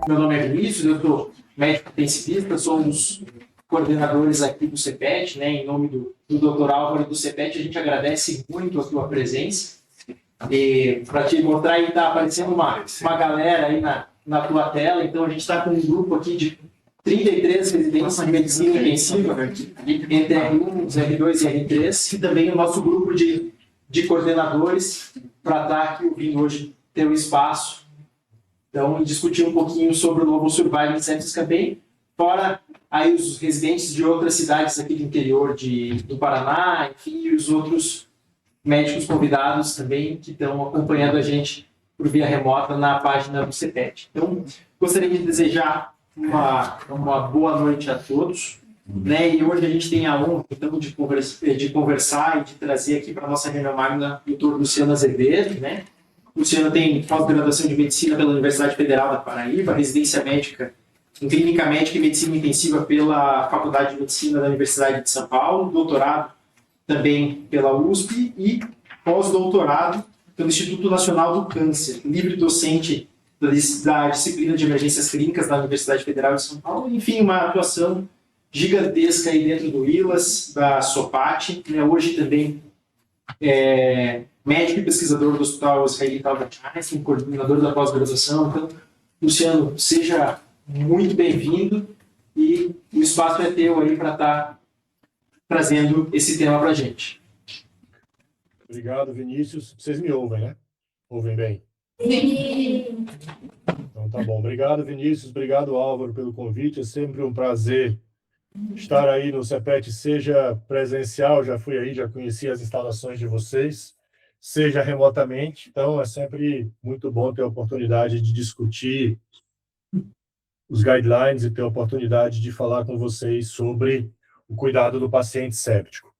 Meu nome é Vinícius, eu sou médico intensivista, sou um dos coordenadores aqui do CEPET, né? Em nome do Dr. Álvaro e do CEPET, a gente agradece muito a tua presença. E para te mostrar aí, está aparecendo uma galera aí na tua tela, então a gente está com um grupo aqui de 33 residentes de medicina intensiva, entre R1, R2 e R3, e também o nosso grupo de coordenadores para estar aqui ouvindo hoje teu espaço. Então, discutir um pouquinho sobre o novo Surviving Sepsis Campaign, fora aí os residentes de outras cidades aqui do interior do Paraná, enfim, e os outros médicos convidados também que estão acompanhando a gente por via remota na página do CEPET. Então, gostaria de desejar uma boa noite a todos. Né? E hoje a gente tem a honra, então, de conversar e de trazer aqui para a nossa reunião magna o Dr. Luciano Azevedo. Né? O Luciano tem pós-graduação de Medicina pela Universidade Federal da Paraíba, residência médica em Clínica Médica e Medicina Intensiva pela Faculdade de Medicina da Universidade de São Paulo, doutorado também pela USP e pós-doutorado pelo Instituto Nacional do Câncer, livre docente da disciplina de emergências clínicas da Universidade Federal de São Paulo, enfim, uma atuação gigantesca aí dentro do ILAS, da SOPAT, né? Hoje também médico e pesquisador do Hospital Israelita Albert Einstein, coordenador da pós-graduação. Então, Luciano, seja muito bem-vindo e o espaço é teu aí para estar trazendo esse tema para a gente. Obrigado, Vinícius. Vocês me ouvem, né? Ouvem bem? Sim. Então tá bom. Obrigado, Vinícius. Obrigado, Álvaro, pelo convite. É sempre um prazer estar aí no CEPET, seja presencial, já fui aí, já conheci as instalações de vocês, seja remotamente. Então é sempre muito bom ter a oportunidade de discutir os guidelines e ter a oportunidade de falar com vocês sobre o cuidado do paciente séptico.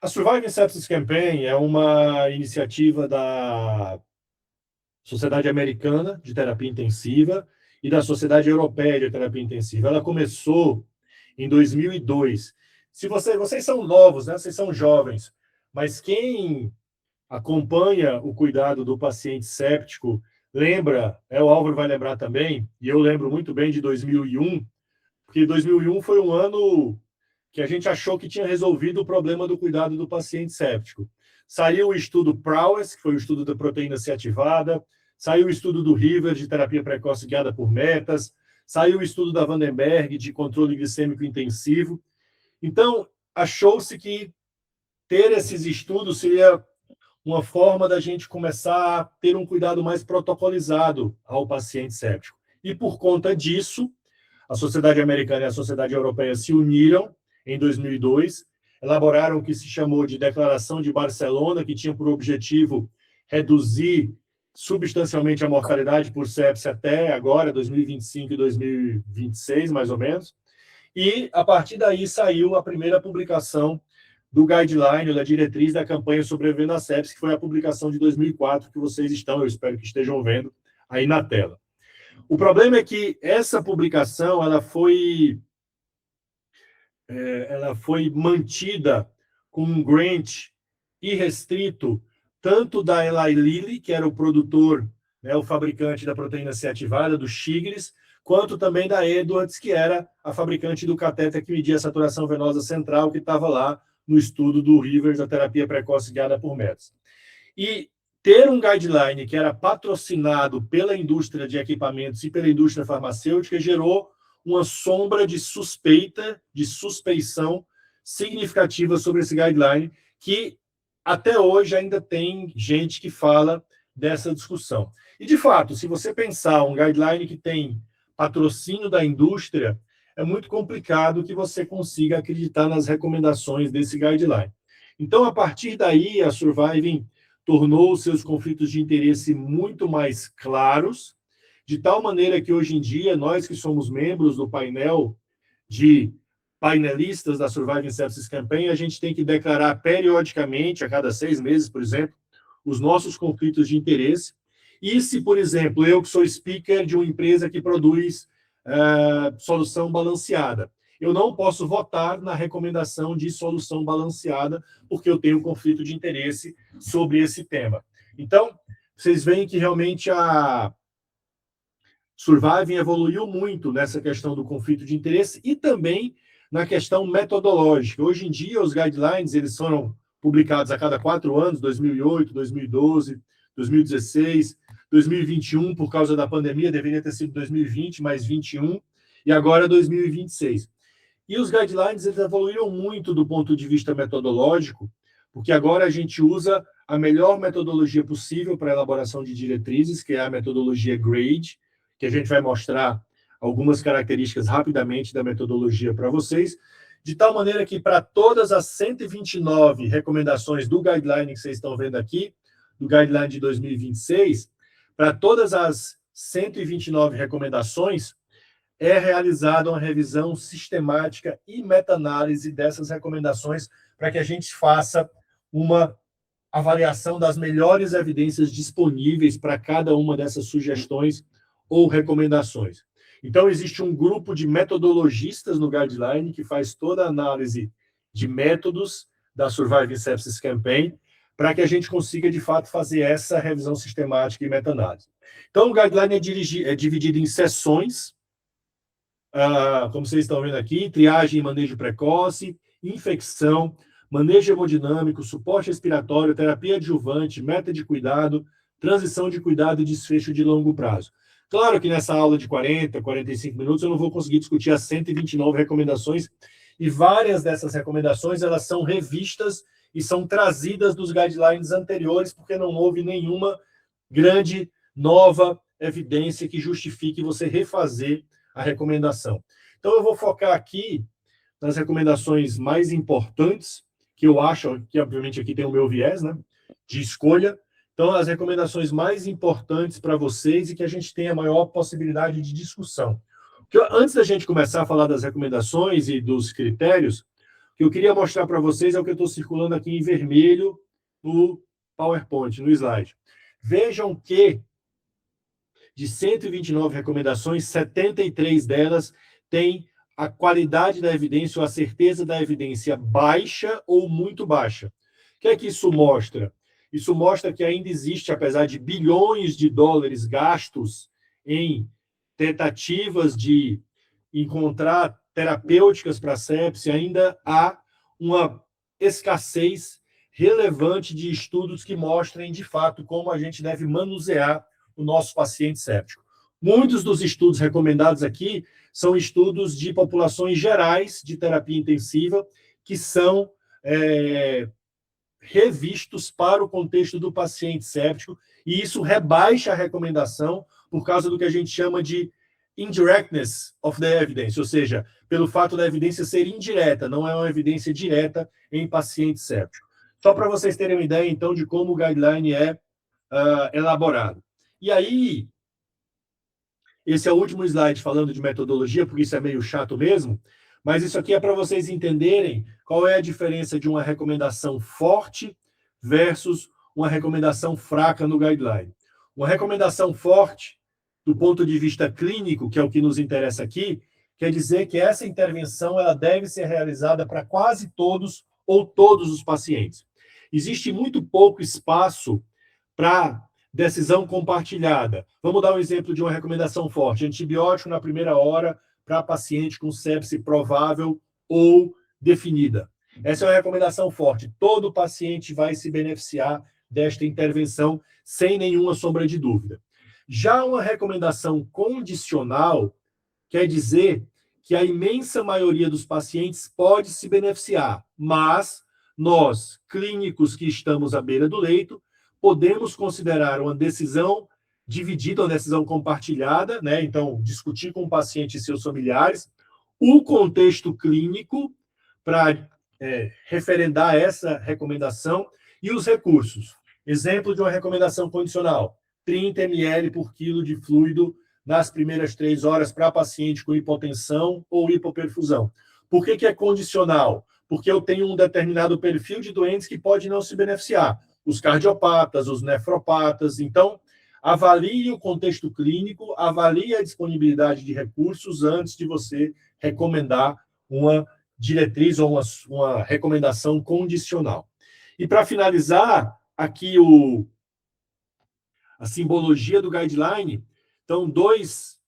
A Surviving Sepsis Campaign é uma iniciativa da Sociedade Americana de Terapia Intensiva e da Sociedade Europeia de Terapia Intensiva. Ela começou em 2002. Se vocês são novos, né? Vocês são jovens, mas quem acompanha o cuidado do paciente séptico lembra, o Álvaro vai lembrar também, e eu lembro muito bem de 2001, porque 2001 foi um ano que a gente achou que tinha resolvido o problema do cuidado do paciente séptico. Saiu o estudo Prowess, que foi o estudo da proteína C ativada, saiu o estudo do River, de terapia precoce guiada por metas, saiu o estudo da Vandenberg, de controle glicêmico intensivo. Então, achou-se que ter esses estudos seria uma forma da gente começar a ter um cuidado mais protocolizado ao paciente séptico. E, por conta disso, a Sociedade Americana e a Sociedade Europeia se uniram em 2002, elaboraram o que se chamou de Declaração de Barcelona, que tinha por objetivo reduzir substancialmente a mortalidade por sepse até agora, 2025 e 2026, mais ou menos. E, a partir daí, saiu a primeira publicação do guideline, da diretriz da campanha Sobrevivendo à Sepse, que foi a publicação de 2004, que vocês estão, eu espero que estejam vendo, aí na tela. O problema é que essa publicação ela foi mantida com um grant irrestrito, tanto da Eli Lilly, que era o produtor, né, o fabricante da proteína C ativada, do Shigells, quanto também da Edwards, que era a fabricante do catéter que media a saturação venosa central, que estava lá no estudo do Rivers, da terapia precoce guiada por metas. E ter um guideline que era patrocinado pela indústria de equipamentos e pela indústria farmacêutica gerou uma sombra de suspeita, de suspeição significativa sobre esse guideline, que até hoje ainda tem gente que fala dessa discussão. E, de fato, se você pensar um guideline que tem patrocínio da indústria, é muito complicado que você consiga acreditar nas recomendações desse guideline. Então, a partir daí, a Surviving tornou seus conflitos de interesse muito mais claros, de tal maneira que, hoje em dia, nós que somos membros do painel de painelistas da Surviving Sepsis Campaign, a gente tem que declarar periodicamente, a cada 6 meses, por exemplo, os nossos conflitos de interesse. E se, por exemplo, eu que sou speaker de uma empresa que produz solução balanceada, eu não posso votar na recomendação de solução balanceada, porque eu tenho um conflito de interesse sobre esse tema. Então, vocês veem que realmente a Surviving evoluiu muito nessa questão do conflito de interesse e também na questão metodológica. Hoje em dia, os guidelines eles foram publicados a cada 4 anos, 2008, 2012, 2016, 2021, por causa da pandemia, deveria ter sido 2020, mais 21, e agora 2026. E os guidelines eles evoluíram muito do ponto de vista metodológico, porque agora a gente usa a melhor metodologia possível para a elaboração de diretrizes, que é a metodologia GRADE, que a gente vai mostrar algumas características rapidamente da metodologia para vocês, de tal maneira que para todas as 129 recomendações do guideline que vocês estão vendo aqui, do guideline de 2026, para todas as 129 recomendações, é realizada uma revisão sistemática e meta-análise dessas recomendações para que a gente faça uma avaliação das melhores evidências disponíveis para cada uma dessas sugestões ou recomendações. Então, existe um grupo de metodologistas no guideline que faz toda a análise de métodos da Surviving Sepsis Campaign para que a gente consiga, de fato, fazer essa revisão sistemática e meta-análise. Então, o guideline é dividido em sessões, como vocês estão vendo aqui, triagem e manejo precoce, infecção, manejo hemodinâmico, suporte respiratório, terapia adjuvante, meta de cuidado, transição de cuidado e desfecho de longo prazo. Claro que nessa aula de 40, 45 minutos eu não vou conseguir discutir as 129 recomendações, e várias dessas recomendações elas são revistas e são trazidas dos guidelines anteriores, porque não houve nenhuma grande nova evidência que justifique você refazer a recomendação. Então eu vou focar aqui nas recomendações mais importantes, que eu acho que, obviamente, aqui tem o meu viés, né, de escolha. Então, as recomendações mais importantes para vocês e que a gente tem a maior possibilidade de discussão. Antes da gente começar a falar das recomendações e dos critérios, o que eu queria mostrar para vocês é o que eu estou circulando aqui em vermelho no PowerPoint, no slide. Vejam que, de 129 recomendações, 73 delas têm a qualidade da evidência ou a certeza da evidência baixa ou muito baixa. O que é que isso mostra? Isso mostra que ainda existe, apesar de bilhões de dólares gastos em tentativas de encontrar terapêuticas para a sepse, ainda há uma escassez relevante de estudos que mostrem, de fato, como a gente deve manusear o nosso paciente séptico. Muitos dos estudos recomendados aqui são estudos de populações gerais de terapia intensiva que são revistos para o contexto do paciente séptico, e isso rebaixa a recomendação por causa do que a gente chama de indirectness of the evidence, ou seja, pelo fato da evidência ser indireta, não é uma evidência direta em paciente séptico. Só para vocês terem uma ideia, então, de como o guideline é elaborado. E aí, esse é o último slide falando de metodologia, porque isso é meio chato mesmo, mas isso aqui é para vocês entenderem qual é a diferença de uma recomendação forte versus uma recomendação fraca no guideline. Uma recomendação forte, do ponto de vista clínico, que é o que nos interessa aqui, quer dizer que essa intervenção ela deve ser realizada para quase todos ou todos os pacientes. Existe muito pouco espaço para decisão compartilhada. Vamos dar um exemplo de uma recomendação forte. Antibiótico na primeira hora para paciente com sepse provável ou definida. Essa é uma recomendação forte. Todo paciente vai se beneficiar desta intervenção sem nenhuma sombra de dúvida. Já uma recomendação condicional quer dizer que a imensa maioria dos pacientes pode se beneficiar, mas nós, clínicos que estamos à beira do leito, podemos considerar uma decisão dividida, uma decisão compartilhada, né? Então, discutir com o paciente e seus familiares, o contexto clínico para referendar essa recomendação e os recursos. Exemplo de uma recomendação condicional: 30 ml por quilo de fluido nas primeiras 3 horas para paciente com hipotensão ou hipoperfusão. Por que é condicional? Porque eu tenho um determinado perfil de doentes que pode não se beneficiar. Os cardiopatas, os nefropatas. Então, avalie o contexto clínico, avalie a disponibilidade de recursos antes de você recomendar uma diretriz ou uma recomendação condicional. E para finalizar, aqui a simbologia do guideline. Então, 2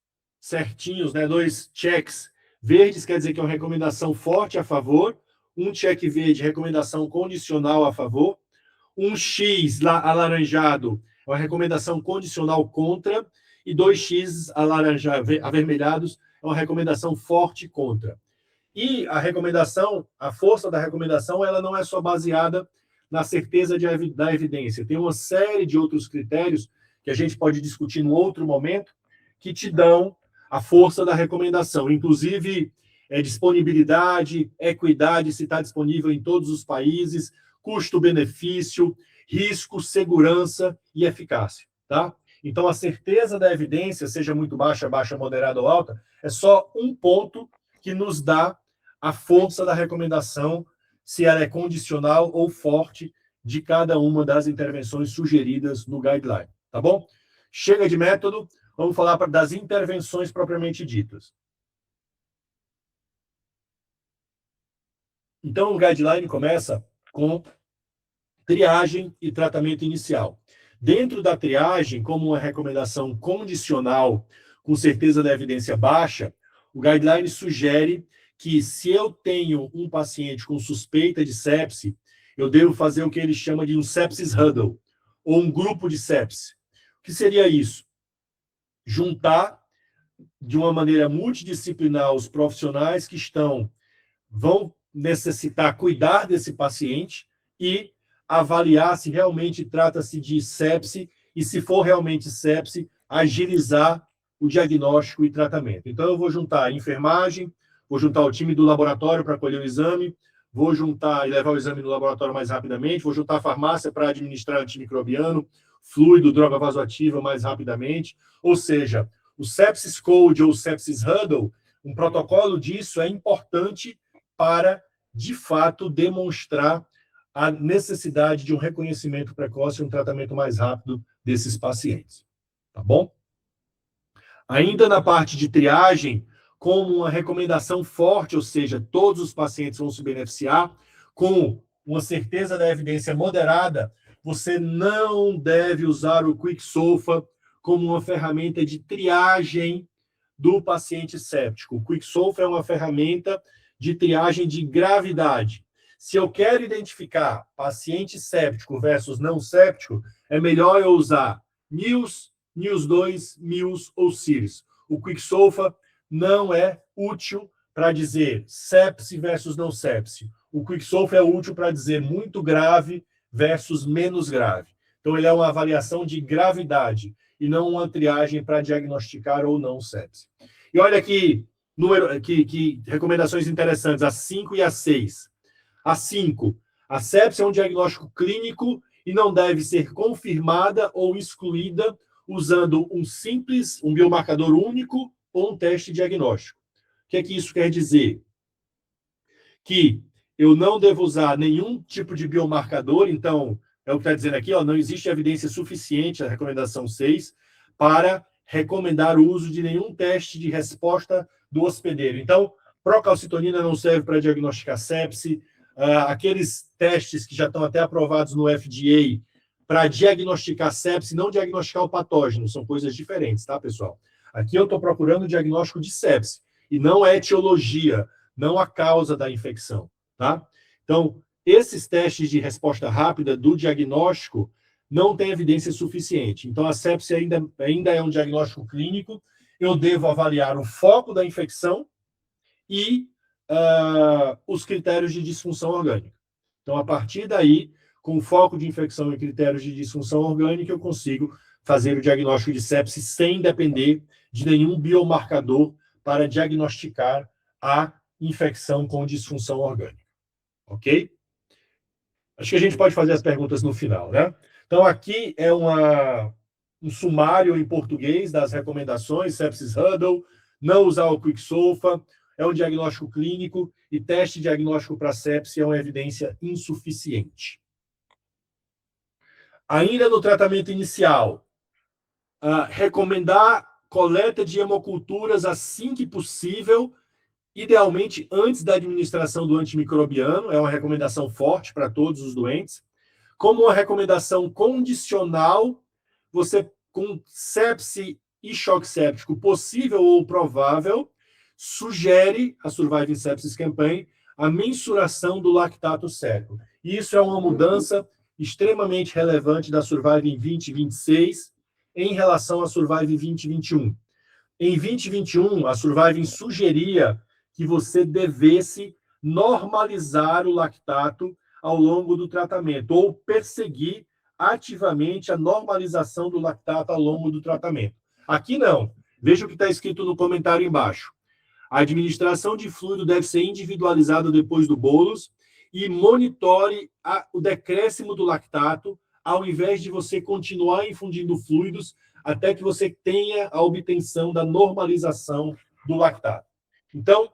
certinhos, né, 2 checks verdes, quer dizer que é uma recomendação forte a favor, um check verde, recomendação condicional a favor, um X alaranjado, uma recomendação condicional contra, e 2 X avermelhados, é uma recomendação forte contra. E a recomendação, a força da recomendação, ela não é só baseada na certeza da evidência. Tem uma série de outros critérios que a gente pode discutir em outro momento, que te dão a força da recomendação. Inclusive, disponibilidade, equidade, se está disponível em todos os países, custo-benefício, risco, segurança e eficácia. Tá? Então, a certeza da evidência, seja muito baixa, moderada ou alta, é só um ponto que nos dá a força da recomendação, se ela é condicional ou forte, de cada uma das intervenções sugeridas no guideline. Tá bom? Chega de método, vamos falar das intervenções propriamente ditas. Então, o guideline começa com triagem e tratamento inicial. Dentro da triagem, como uma recomendação condicional, com certeza da evidência baixa, o guideline sugere que se eu tenho um paciente com suspeita de sepse, eu devo fazer o que ele chama de um sepsis huddle, ou um grupo de sepse. O que seria isso? Juntar de uma maneira multidisciplinar os profissionais que vão necessitar cuidar desse paciente e avaliar se realmente trata-se de sepse e, se for realmente sepse, agilizar o diagnóstico e tratamento. Então, eu vou juntar a enfermagem, vou juntar o time do laboratório para colher o exame, vou juntar e levar o exame no laboratório mais rapidamente, vou juntar a farmácia para administrar antimicrobiano, fluido, droga vasoativa mais rapidamente. Ou seja, o Sepsis Code ou Sepsis Huddle, um protocolo disso é importante para, de fato, demonstrar a necessidade de um reconhecimento precoce e um tratamento mais rápido desses pacientes. Tá bom? Ainda na parte de triagem, como uma recomendação forte, ou seja, todos os pacientes vão se beneficiar, com uma certeza da evidência moderada, você não deve usar o QuickSOFA como uma ferramenta de triagem do paciente séptico. O QuickSOFA é uma ferramenta de triagem de gravidade. Se eu quero identificar paciente séptico versus não séptico, é melhor eu usar NIOS, NIOS-2, MIOS ou CIRS. O QuickSOFA não é útil para dizer sepse versus não sepse. O QuickSOFA é útil para dizer muito grave versus menos grave. Então, ele é uma avaliação de gravidade e não uma triagem para diagnosticar ou não sepse. E olha aqui, que recomendações interessantes, a 5 e a 6. A 5, a sepse é um diagnóstico clínico e não deve ser confirmada ou excluída usando um biomarcador único ou um teste diagnóstico. O que é que isso quer dizer? Que eu não devo usar nenhum tipo de biomarcador, então, é o que está dizendo aqui, não existe evidência suficiente, a recomendação 6, para recomendar o uso de nenhum teste de resposta do hospedeiro. Então, procalcitonina não serve para diagnosticar sepse, aqueles testes que já estão até aprovados no FDA para diagnosticar sepse, não diagnosticar o patógeno, são coisas diferentes, tá, pessoal? Aqui eu estou procurando o diagnóstico de sepse, e não a etiologia, não a causa da infecção, tá? Então, esses testes de resposta rápida do diagnóstico não têm evidência suficiente. Então, a sepse ainda é um diagnóstico clínico, eu devo avaliar o foco da infecção e os critérios de disfunção orgânica. Então, a partir daí, com foco de infecção e critérios de disfunção orgânica, eu consigo fazer o diagnóstico de sepse sem depender de nenhum biomarcador para diagnosticar a infecção com disfunção orgânica. Ok? Acho que a gente pode fazer as perguntas no final, né? Então, aqui é um sumário em português das recomendações, Sepsis Huddle, não usar o QuickSOFA, é um diagnóstico clínico e teste diagnóstico para sepse é uma evidência insuficiente. Ainda no tratamento inicial, recomendar coleta de hemoculturas assim que possível, idealmente antes da administração do antimicrobiano, é uma recomendação forte para todos os doentes. Como uma recomendação condicional, você com sepse e choque séptico possível ou provável, sugere a Surviving Sepsis Campaign a mensuração do lactato sérico. E isso é uma mudança extremamente relevante da Surviving 2026 em relação à Surviving 2021. Em 2021, a Surviving sugeria que você devesse normalizar o lactato ao longo do tratamento, ou perseguir ativamente a normalização do lactato ao longo do tratamento. Aqui não. Veja o que está escrito no comentário embaixo. A administração de fluido deve ser individualizada depois do bolos e monitore o decréscimo do lactato, ao invés de você continuar infundindo fluidos até que você tenha a obtenção da normalização do lactato. Então,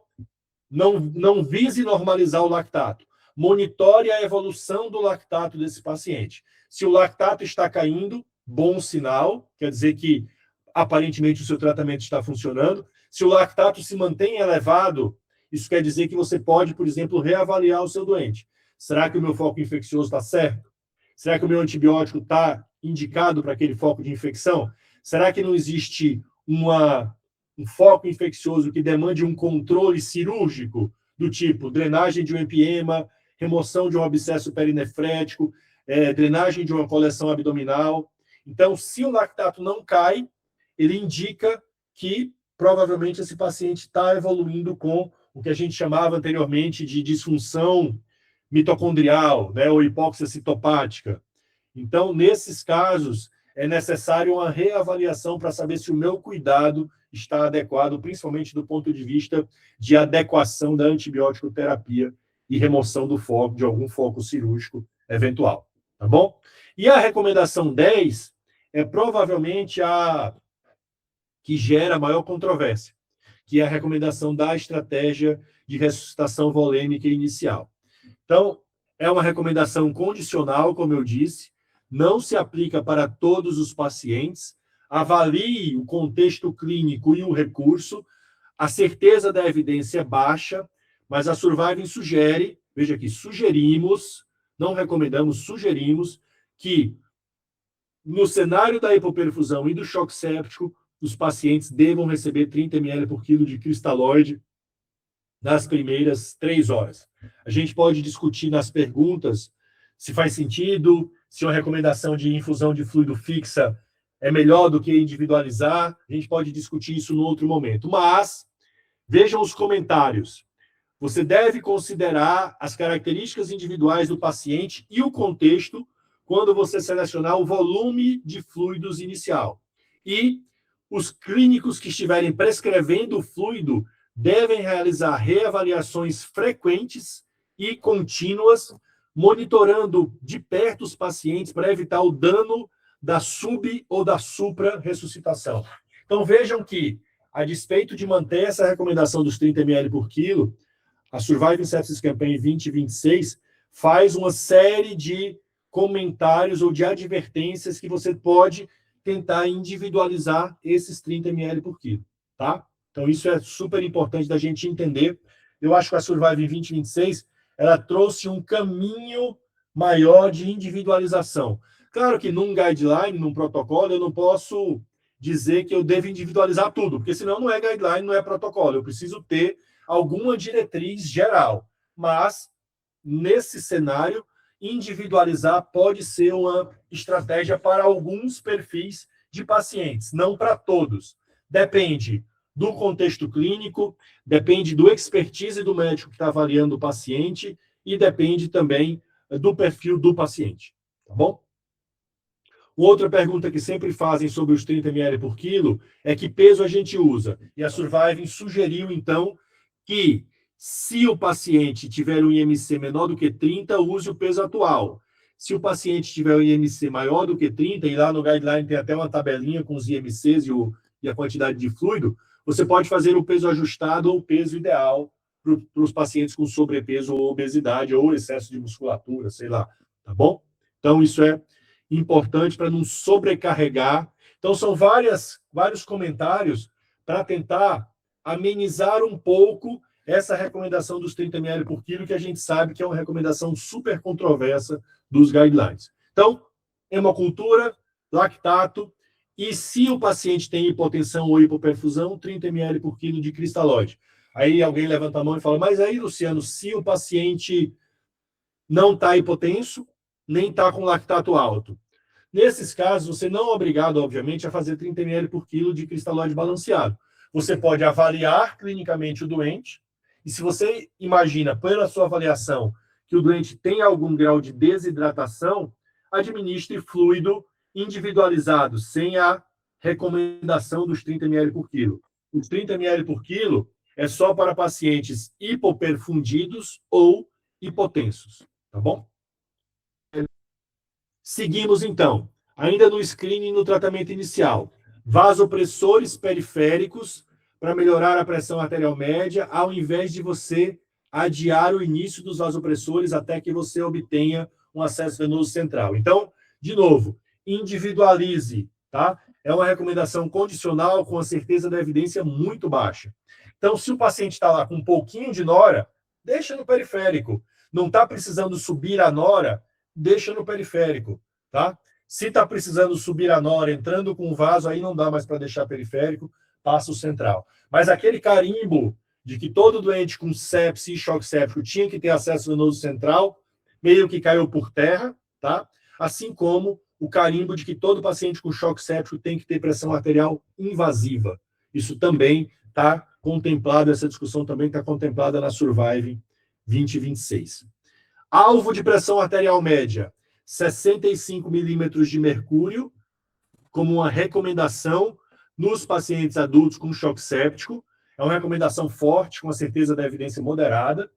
não vise normalizar o lactato. Monitore a evolução do lactato desse paciente. Se o lactato está caindo, bom sinal, quer dizer que aparentemente o seu tratamento está funcionando. Se o lactato se mantém elevado, isso quer dizer que você pode, por exemplo, reavaliar o seu doente. Será que o meu foco infeccioso está certo? Será que o meu antibiótico está indicado para aquele foco de infecção? Será que não existe um foco infeccioso que demande um controle cirúrgico do tipo drenagem de um empiema, remoção de um abscesso perinefrético, drenagem de uma coleção abdominal? Então, se o lactato não cai, ele indica que provavelmente esse paciente está evoluindo com o que a gente chamava anteriormente de disfunção mitocondrial, né, ou hipóxia citopática. Então, nesses casos, é necessário uma reavaliação para saber se o meu cuidado está adequado, principalmente do ponto de vista de adequação da antibiótico terapia e remoção do foco, de algum foco cirúrgico eventual. Tá bom? E a recomendação 10 é provavelmente a que gera maior controvérsia, que é a recomendação da estratégia de ressuscitação volêmica inicial. Então, é uma recomendação condicional, como eu disse, não se aplica para todos os pacientes, avalie o contexto clínico e o recurso, a certeza da evidência é baixa, mas a Surviving sugere, veja aqui, sugerimos, não recomendamos, sugerimos que no cenário da hipoperfusão e do choque séptico, os pacientes devam receber 30 ml por quilo de cristalóide nas primeiras 3 horas. A gente pode discutir nas perguntas se faz sentido, se uma recomendação de infusão de fluido fixa é melhor do que individualizar. A gente pode discutir isso no outro momento. Mas, vejam os comentários. Você deve considerar as características individuais do paciente e o contexto quando você selecionar o volume de fluidos inicial. E os clínicos que estiverem prescrevendo o fluido devem realizar reavaliações frequentes e contínuas, monitorando de perto os pacientes para evitar o dano da sub- ou da supra-ressuscitação. Então, vejam que, a despeito de manter essa recomendação dos 30 ml por quilo, a Surviving Sepsis Campaign 2026 faz uma série de comentários ou de advertências que você pode tentar individualizar esses 30 ml por quilo, tá? Então, isso é super importante da gente entender. Eu acho que a Surviving 2026, ela trouxe um caminho maior de individualização. Claro que num guideline, num protocolo, eu não posso dizer que eu devo individualizar tudo, porque senão não é guideline, não é protocolo. Eu preciso ter alguma diretriz geral. Mas, nesse cenário, individualizar pode ser uma estratégia para alguns perfis de pacientes, não para todos. Depende do contexto clínico, depende do expertise do médico que está avaliando o paciente e depende também do perfil do paciente, tá bom? Outra pergunta que sempre fazem sobre os 30 ml por quilo é que peso a gente usa. E a Surviving sugeriu, então, que se o paciente tiver um IMC menor do que 30, use o peso atual. Se o paciente tiver um IMC maior do que 30, e lá no guideline tem até uma tabelinha com os IMCs e a quantidade de fluido, você pode fazer o peso ajustado ou o peso ideal para os pacientes com sobrepeso ou obesidade ou excesso de musculatura, sei lá, tá bom? Então, isso é importante para não sobrecarregar. Então, são vários comentários para tentar amenizar um pouco essa recomendação dos 30 ml por quilo, que a gente sabe que é uma recomendação super controversa dos guidelines. Então, hemocultura, lactato E se o paciente tem hipotensão ou hipoperfusão, 30 ml por quilo de cristalóide. Aí alguém levanta a mão e fala, mas aí, Luciano, se o paciente não está hipotenso, nem está com lactato alto. Nesses casos, você não é obrigado, obviamente, a fazer 30 ml por quilo de cristalóide balanceado. Você pode avaliar clinicamente o doente, e se você imagina, pela sua avaliação, que o doente tem algum grau de desidratação, administre fluido individualizado, sem a recomendação dos 30 ml por quilo. Os 30 ml por quilo é só para pacientes hipoperfundidos ou hipotensos, tá bom? Seguimos, então, ainda no screening no tratamento inicial. Vasopressores periféricos para melhorar a pressão arterial média, ao invés de você adiar o início dos vasopressores até que você obtenha um acesso venoso central. Então, de novo, individualize, tá? É uma recomendação condicional com a certeza da evidência muito baixa. Então, se o paciente está lá com um pouquinho de nora, deixa no periférico. Não está precisando subir a nora, deixa no periférico, tá? Se está precisando subir a nora, entrando com o vaso, aí não dá mais para deixar periférico, passa o central. Mas aquele carimbo de que todo doente com sepse e choque séptico tinha que ter acesso venoso central, meio que caiu por terra, tá? Assim como o carimbo de que todo paciente com choque séptico tem que ter pressão arterial invasiva. Isso também está contemplado, essa discussão também está contemplada na Survive 2026. Alvo de pressão arterial média, 65 milímetros de mercúrio, como uma recomendação nos pacientes adultos com choque séptico. É uma recomendação forte, com a certeza da evidência moderada,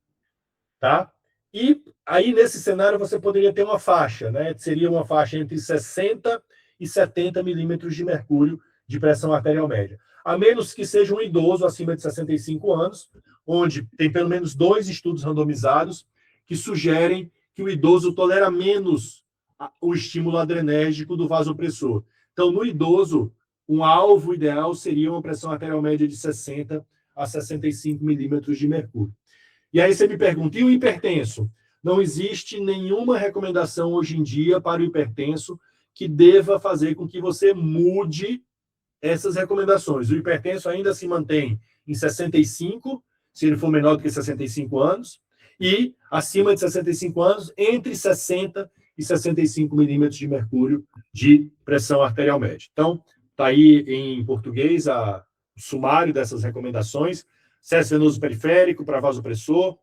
tá? E aí, nesse cenário, você poderia ter uma faixa, né? Seria uma faixa entre 60 e 70 milímetros de mercúrio de pressão arterial média. A menos que seja um idoso acima de 65 anos, onde tem pelo menos 2 estudos randomizados que sugerem que o idoso tolera menos o estímulo adrenérgico do vasopressor. Então, no idoso, um alvo ideal seria uma pressão arterial média de 60 a 65 milímetros de mercúrio. E aí você me pergunta, e o hipertenso? Não existe nenhuma recomendação hoje em dia para o hipertenso que deva fazer com que você mude essas recomendações. O hipertenso ainda se mantém em 65, se ele for menor do que 65 anos, e acima de 65 anos, entre 60 e 65 milímetros de mercúrio de pressão arterial média. Então, está aí em português o sumário dessas recomendações. Acesso venoso periférico para vasopressor,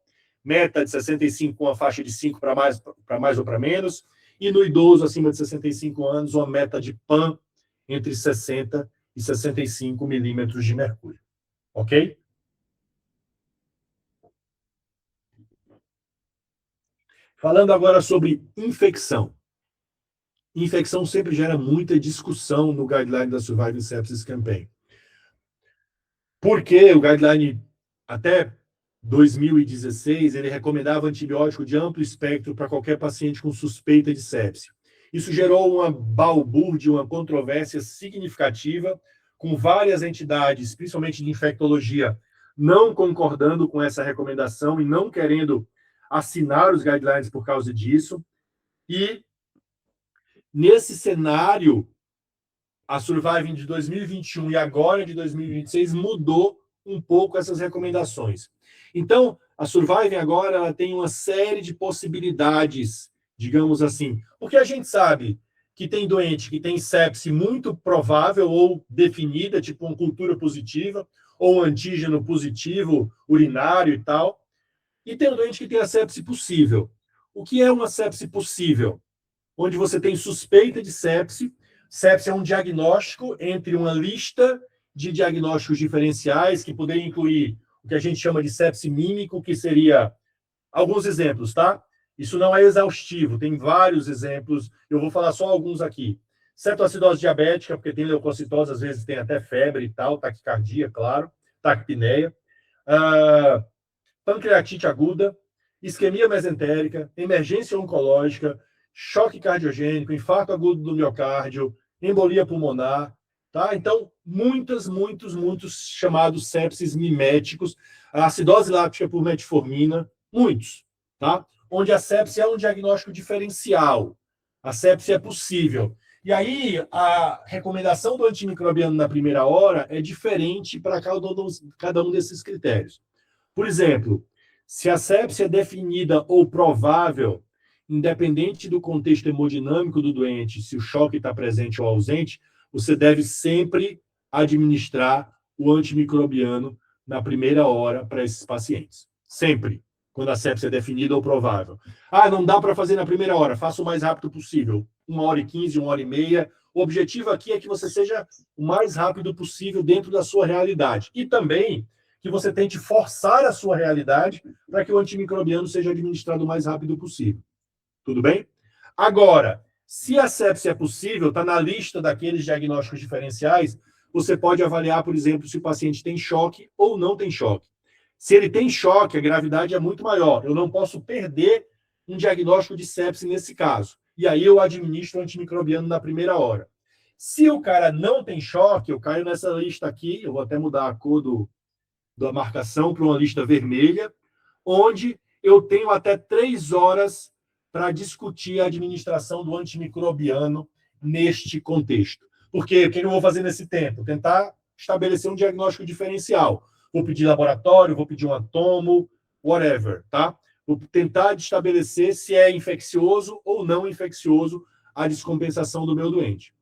meta de 65 com uma faixa de 5 para mais ou para menos, e no idoso acima de 65 anos, uma meta de PAN entre 60 e 65 milímetros de mercúrio. Ok? Falando agora sobre infecção. Infecção sempre gera muita discussão no guideline da Surviving Sepsis Campaign. Porque o guideline, até 2016, ele recomendava antibiótico de amplo espectro para qualquer paciente com suspeita de sepse. Isso gerou uma balbúrdia, uma controvérsia significativa, com várias entidades, principalmente de infectologia, não concordando com essa recomendação e não querendo assinar os guidelines por causa disso. E, nesse cenário, a Surviving de 2021 e agora de 2026 mudou um pouco essas recomendações. Então, a Surviving agora ela tem uma série de possibilidades, digamos assim, porque a gente sabe que tem doente que tem sepse muito provável ou definida, tipo uma cultura positiva, ou um antígeno positivo urinário e tal, e tem um doente que tem a sepse possível. O que é uma sepse possível? Onde você tem suspeita de sepse. Sepse é um diagnóstico entre uma lista de diagnósticos diferenciais, que poderia incluir o que a gente chama de sepse mímico, que seria alguns exemplos, tá? Isso não é exaustivo, tem vários exemplos, eu vou falar só alguns aqui. Cetoacidose diabética, porque tem leucocitose, às vezes tem até febre e tal, taquicardia, claro, taquipneia. Pancreatite aguda, isquemia mesentérica, emergência oncológica, choque cardiogênico, infarto agudo do miocárdio, embolia pulmonar, tá? Então, muitos chamados sepsis miméticos, a acidose láptica por metformina, muitos, tá? Onde a sepse é um diagnóstico diferencial. A sepse é possível. E aí, a recomendação do antimicrobiano na primeira hora é diferente para cada um desses critérios. Por exemplo, se a sepse é definida ou provável, independente do contexto hemodinâmico do doente, se o choque está presente ou ausente, você deve sempre administrar o antimicrobiano na primeira hora para esses pacientes. Sempre, quando a sepse é definida ou provável. Ah, não dá para fazer na primeira hora, faça o mais rápido possível. 1h15, 1h30. O objetivo aqui é que você seja o mais rápido possível dentro da sua realidade. E também que você tente forçar a sua realidade para que o antimicrobiano seja administrado o mais rápido possível. Tudo bem? Agora, se a sepse é possível, está na lista daqueles diagnósticos diferenciais, você pode avaliar, por exemplo, se o paciente tem choque ou não tem choque. Se ele tem choque, a gravidade é muito maior. Eu não posso perder um diagnóstico de sepse nesse caso. E aí eu administro o antimicrobiano na primeira hora. Se o cara não tem choque, eu caio nessa lista aqui, eu vou até mudar a cor da marcação para uma lista vermelha, onde eu tenho até 3 horas para discutir a administração do antimicrobiano neste contexto. Porque o que eu vou fazer nesse tempo? Tentar estabelecer um diagnóstico diferencial. Vou pedir laboratório, vou pedir um atomo, whatever, tá? Vou tentar estabelecer se é infeccioso ou não infeccioso a descompensação do meu doente.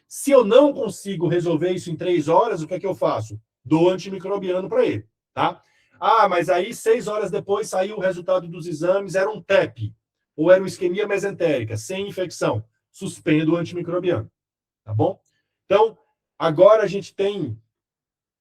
Se eu não consigo resolver isso em 3 horas, o que é que eu faço? Dou antimicrobiano para ele, tá? Ah, mas aí 6 horas depois saiu o resultado dos exames, era um TEP, ou era uma isquemia mesentérica, sem infecção. Suspendo o antimicrobiano, tá bom? Então, agora a gente tem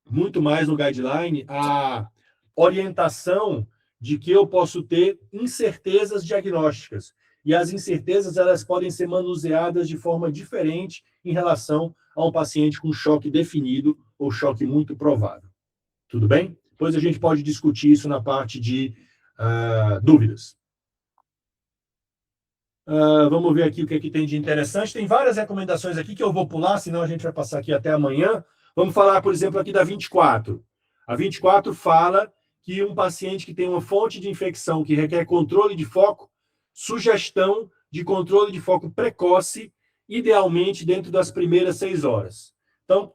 muito mais no guideline a orientação de que eu posso ter incertezas diagnósticas. E as incertezas, elas podem ser manuseadas de forma diferente em relação a um paciente com choque definido ou choque muito provável. Tudo bem? Depois a gente pode discutir isso na parte de dúvidas. Vamos ver aqui o que é que tem de interessante. Tem várias recomendações aqui que eu vou pular, senão a gente vai passar aqui até amanhã. Vamos falar, por exemplo, aqui da 24. A 24 fala que um paciente que tem uma fonte de infecção que requer controle de foco, sugestão de controle de foco precoce, idealmente dentro das primeiras 6 horas. Então,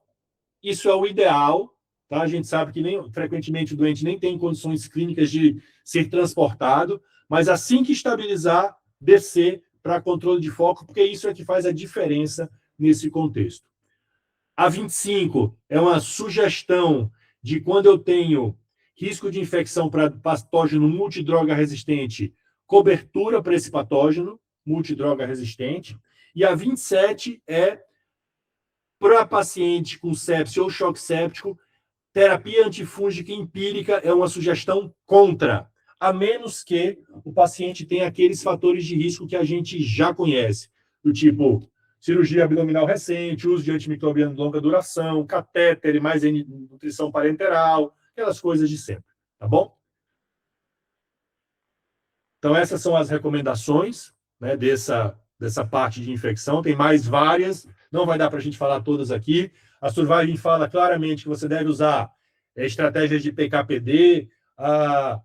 isso é o ideal, tá? A gente sabe que frequentemente o doente nem tem condições clínicas de ser transportado, mas assim que estabilizar, descer para controle de foco, porque isso é que faz a diferença nesse contexto. A 25 é uma sugestão de quando eu tenho risco de infecção para patógeno multidroga resistente, cobertura para esse patógeno multidroga resistente. E a 27 é para paciente com sepse ou choque séptico, terapia antifúngica empírica é uma sugestão contra, a menos que o paciente tenha aqueles fatores de risco que a gente já conhece, do tipo cirurgia abdominal recente, uso de antimicrobiano de longa duração, catéter, mais nutrição parenteral, aquelas coisas de sempre, tá bom? Então, essas são as recomendações, né, dessa parte de infecção. Tem mais várias, não vai dar para a gente falar todas aqui. A Surviving fala claramente que você deve usar estratégias de PKPD, a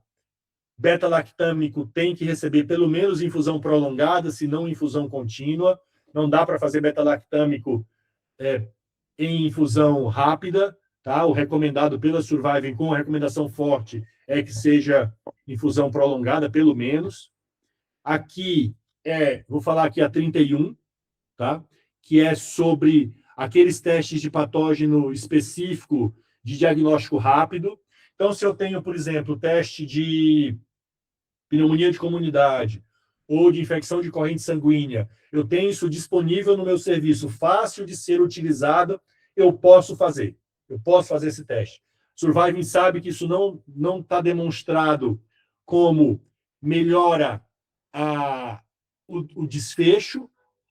beta-lactâmico tem que receber pelo menos infusão prolongada, se não infusão contínua. Não dá para fazer beta-lactâmico em infusão rápida, tá? O recomendado pela Surviving com a recomendação forte é que seja infusão prolongada, pelo menos. Aqui vou falar aqui a 31, tá? Que é sobre aqueles testes de patógeno específico de diagnóstico rápido. Então, se eu tenho, por exemplo, teste de pneumonia de comunidade ou de infecção de corrente sanguínea, eu tenho isso disponível no meu serviço, fácil de ser utilizado, eu posso fazer esse teste. Surviving sabe que isso não está demonstrado como melhora o desfecho,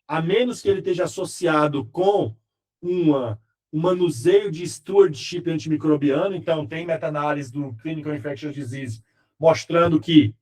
a menos que ele esteja associado com um manuseio de stewardship antimicrobiano. Então, tem meta-análise do Clinical Infectious Disease mostrando que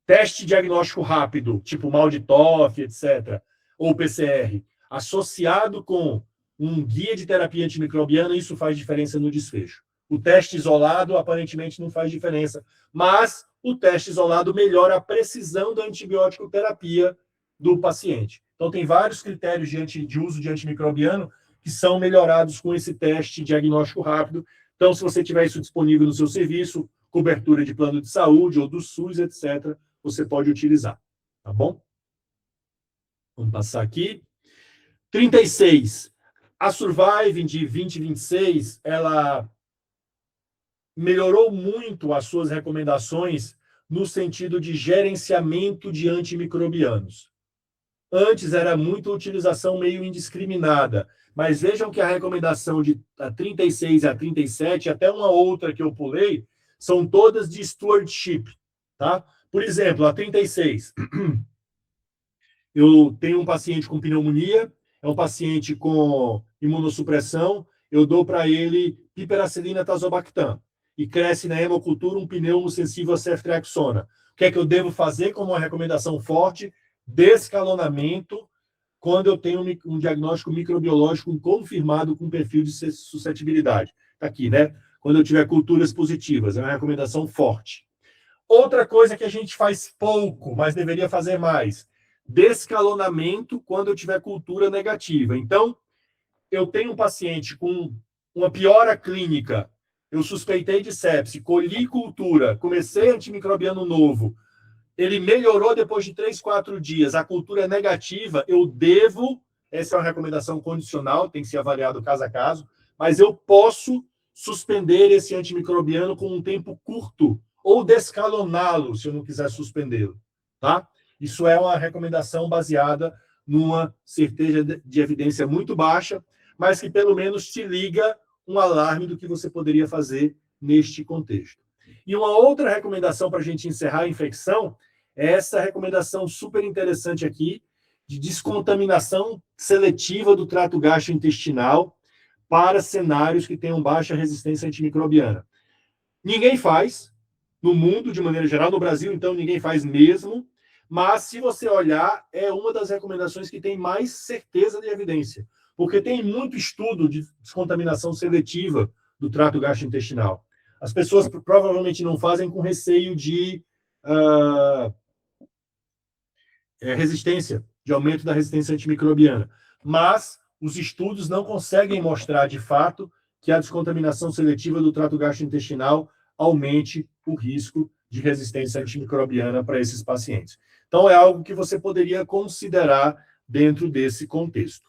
teste diagnóstico rápido, tipo mal de TOF, etc., ou PCR, associado com um guia de terapia antimicrobiana, isso faz diferença no desfecho. O teste isolado, aparentemente, não faz diferença, mas o teste isolado melhora a precisão da antibiótico terapia do paciente. Então, tem vários critérios de uso de antimicrobiano que são melhorados com esse teste diagnóstico rápido. Então, se você tiver isso disponível no seu serviço, cobertura de plano de saúde ou do SUS, etc., você pode utilizar. Tá bom? Vamos passar aqui. 36. A Survive de 2026, ela melhorou muito as suas recomendações no sentido de gerenciamento de antimicrobianos. Antes era muita utilização meio indiscriminada, mas vejam que a recomendação de 36 a 37, até uma outra que eu pulei, são todas de stewardship, tá? Por exemplo, a 36, eu tenho um paciente com pneumonia, é um paciente com imunossupressão, eu dou para ele piperacilina tazobactam e cresce na hemocultura um pneumo sensível a ceftriaxona. O que é que eu devo fazer como uma recomendação forte? Descalonamento quando eu tenho um diagnóstico microbiológico confirmado com perfil de suscetibilidade. Está aqui, né? Quando eu tiver culturas positivas, é uma recomendação forte. Outra coisa que a gente faz pouco, mas deveria fazer mais, descalonamento quando eu tiver cultura negativa. Então, eu tenho um paciente com uma piora clínica, eu suspeitei de sepse, colhi cultura, comecei antimicrobiano novo, ele melhorou depois de 3, 4 dias, a cultura é negativa, eu devo, essa é uma recomendação condicional, tem que ser avaliado caso a caso, mas eu posso suspender esse antimicrobiano com um tempo curto, ou descaloná-lo, se eu não quiser suspendê-lo, tá? Isso é uma recomendação baseada numa certeza de evidência muito baixa, mas que pelo menos te liga um alarme do que você poderia fazer neste contexto. E uma outra recomendação para a gente encerrar a infecção é essa recomendação super interessante aqui de descontaminação seletiva do trato gastrointestinal para cenários que tenham baixa resistência antimicrobiana. Ninguém faz, no mundo, de maneira geral, no Brasil, então, ninguém faz mesmo, mas, se você olhar, é uma das recomendações que tem mais certeza de evidência, porque tem muito estudo de descontaminação seletiva do trato gastrointestinal. As pessoas provavelmente não fazem com receio de resistência, de aumento da resistência antimicrobiana. Mas os estudos não conseguem mostrar, de fato, que a descontaminação seletiva do trato gastrointestinal aumente o risco de resistência antimicrobiana para esses pacientes. Então, é algo que você poderia considerar dentro desse contexto.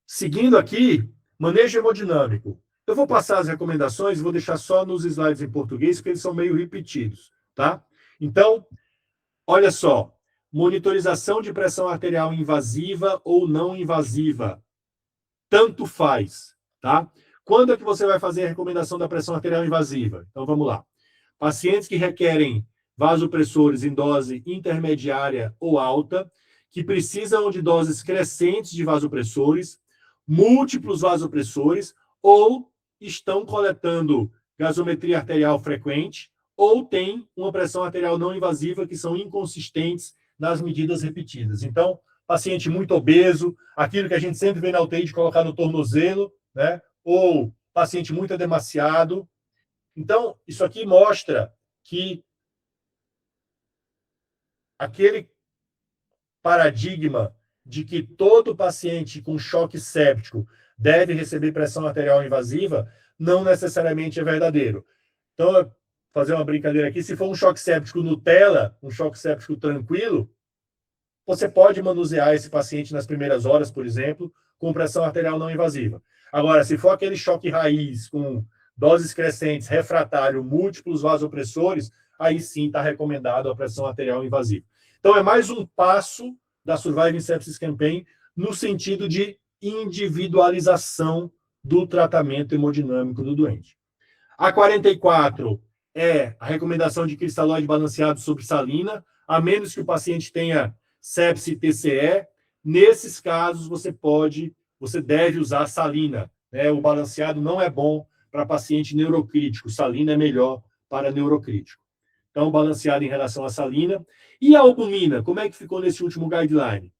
Seguindo aqui, manejo hemodinâmico. Eu vou passar as recomendações, vou deixar só nos slides em português, porque eles são meio repetidos, tá? Então, olha só, monitorização de pressão arterial invasiva ou não invasiva. Tanto faz, tá? Quando é que você vai fazer a recomendação da pressão arterial invasiva? Então, vamos lá. Pacientes que requerem vasopressores em dose intermediária ou alta, que precisam de doses crescentes de vasopressores, múltiplos vasopressores, ou estão coletando gasometria arterial frequente, ou têm uma pressão arterial não invasiva, que são inconsistentes nas medidas repetidas. Então, paciente muito obeso, aquilo que a gente sempre vê na UTI de colocar no tornozelo, né? Ou paciente muito edemaciado. Então, isso aqui mostra que aquele paradigma de que todo paciente com choque séptico deve receber pressão arterial invasiva não necessariamente é verdadeiro. Então, fazer uma brincadeira aqui, se for um choque séptico Nutella, um choque séptico tranquilo, você pode manusear esse paciente nas primeiras horas, por exemplo, com pressão arterial não invasiva. Agora, se for aquele choque raiz com doses crescentes, refratário, múltiplos vasopressores, aí sim está recomendado a pressão arterial invasiva. Então, é mais um passo da Surviving Sepsis Campaign no sentido de individualização do tratamento hemodinâmico do doente. A 44 é a recomendação de cristalóide balanceado sobre salina, a menos que o paciente tenha sepse e TCE. Nesses casos, você deve usar salina, né? O balanceado não é bom para paciente neurocrítico, salina é melhor para neurocrítico. Então, balanceado em relação à salina. E a albumina, como é que ficou nesse último guideline?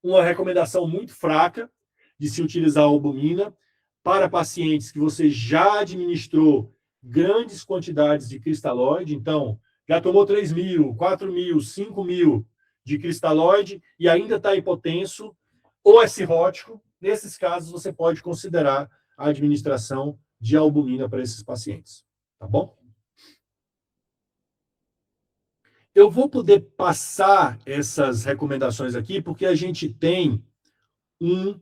Uma recomendação muito fraca de se utilizar a albumina para pacientes que você já administrou grandes quantidades de cristalóide. Então, já tomou 3.000, 4.000, 5.000 de cristalóide e ainda está hipotenso ou é cirrótico, nesses casos você pode considerar a administração de albumina para esses pacientes. Tá bom? Eu vou poder passar essas recomendações aqui porque a gente tem um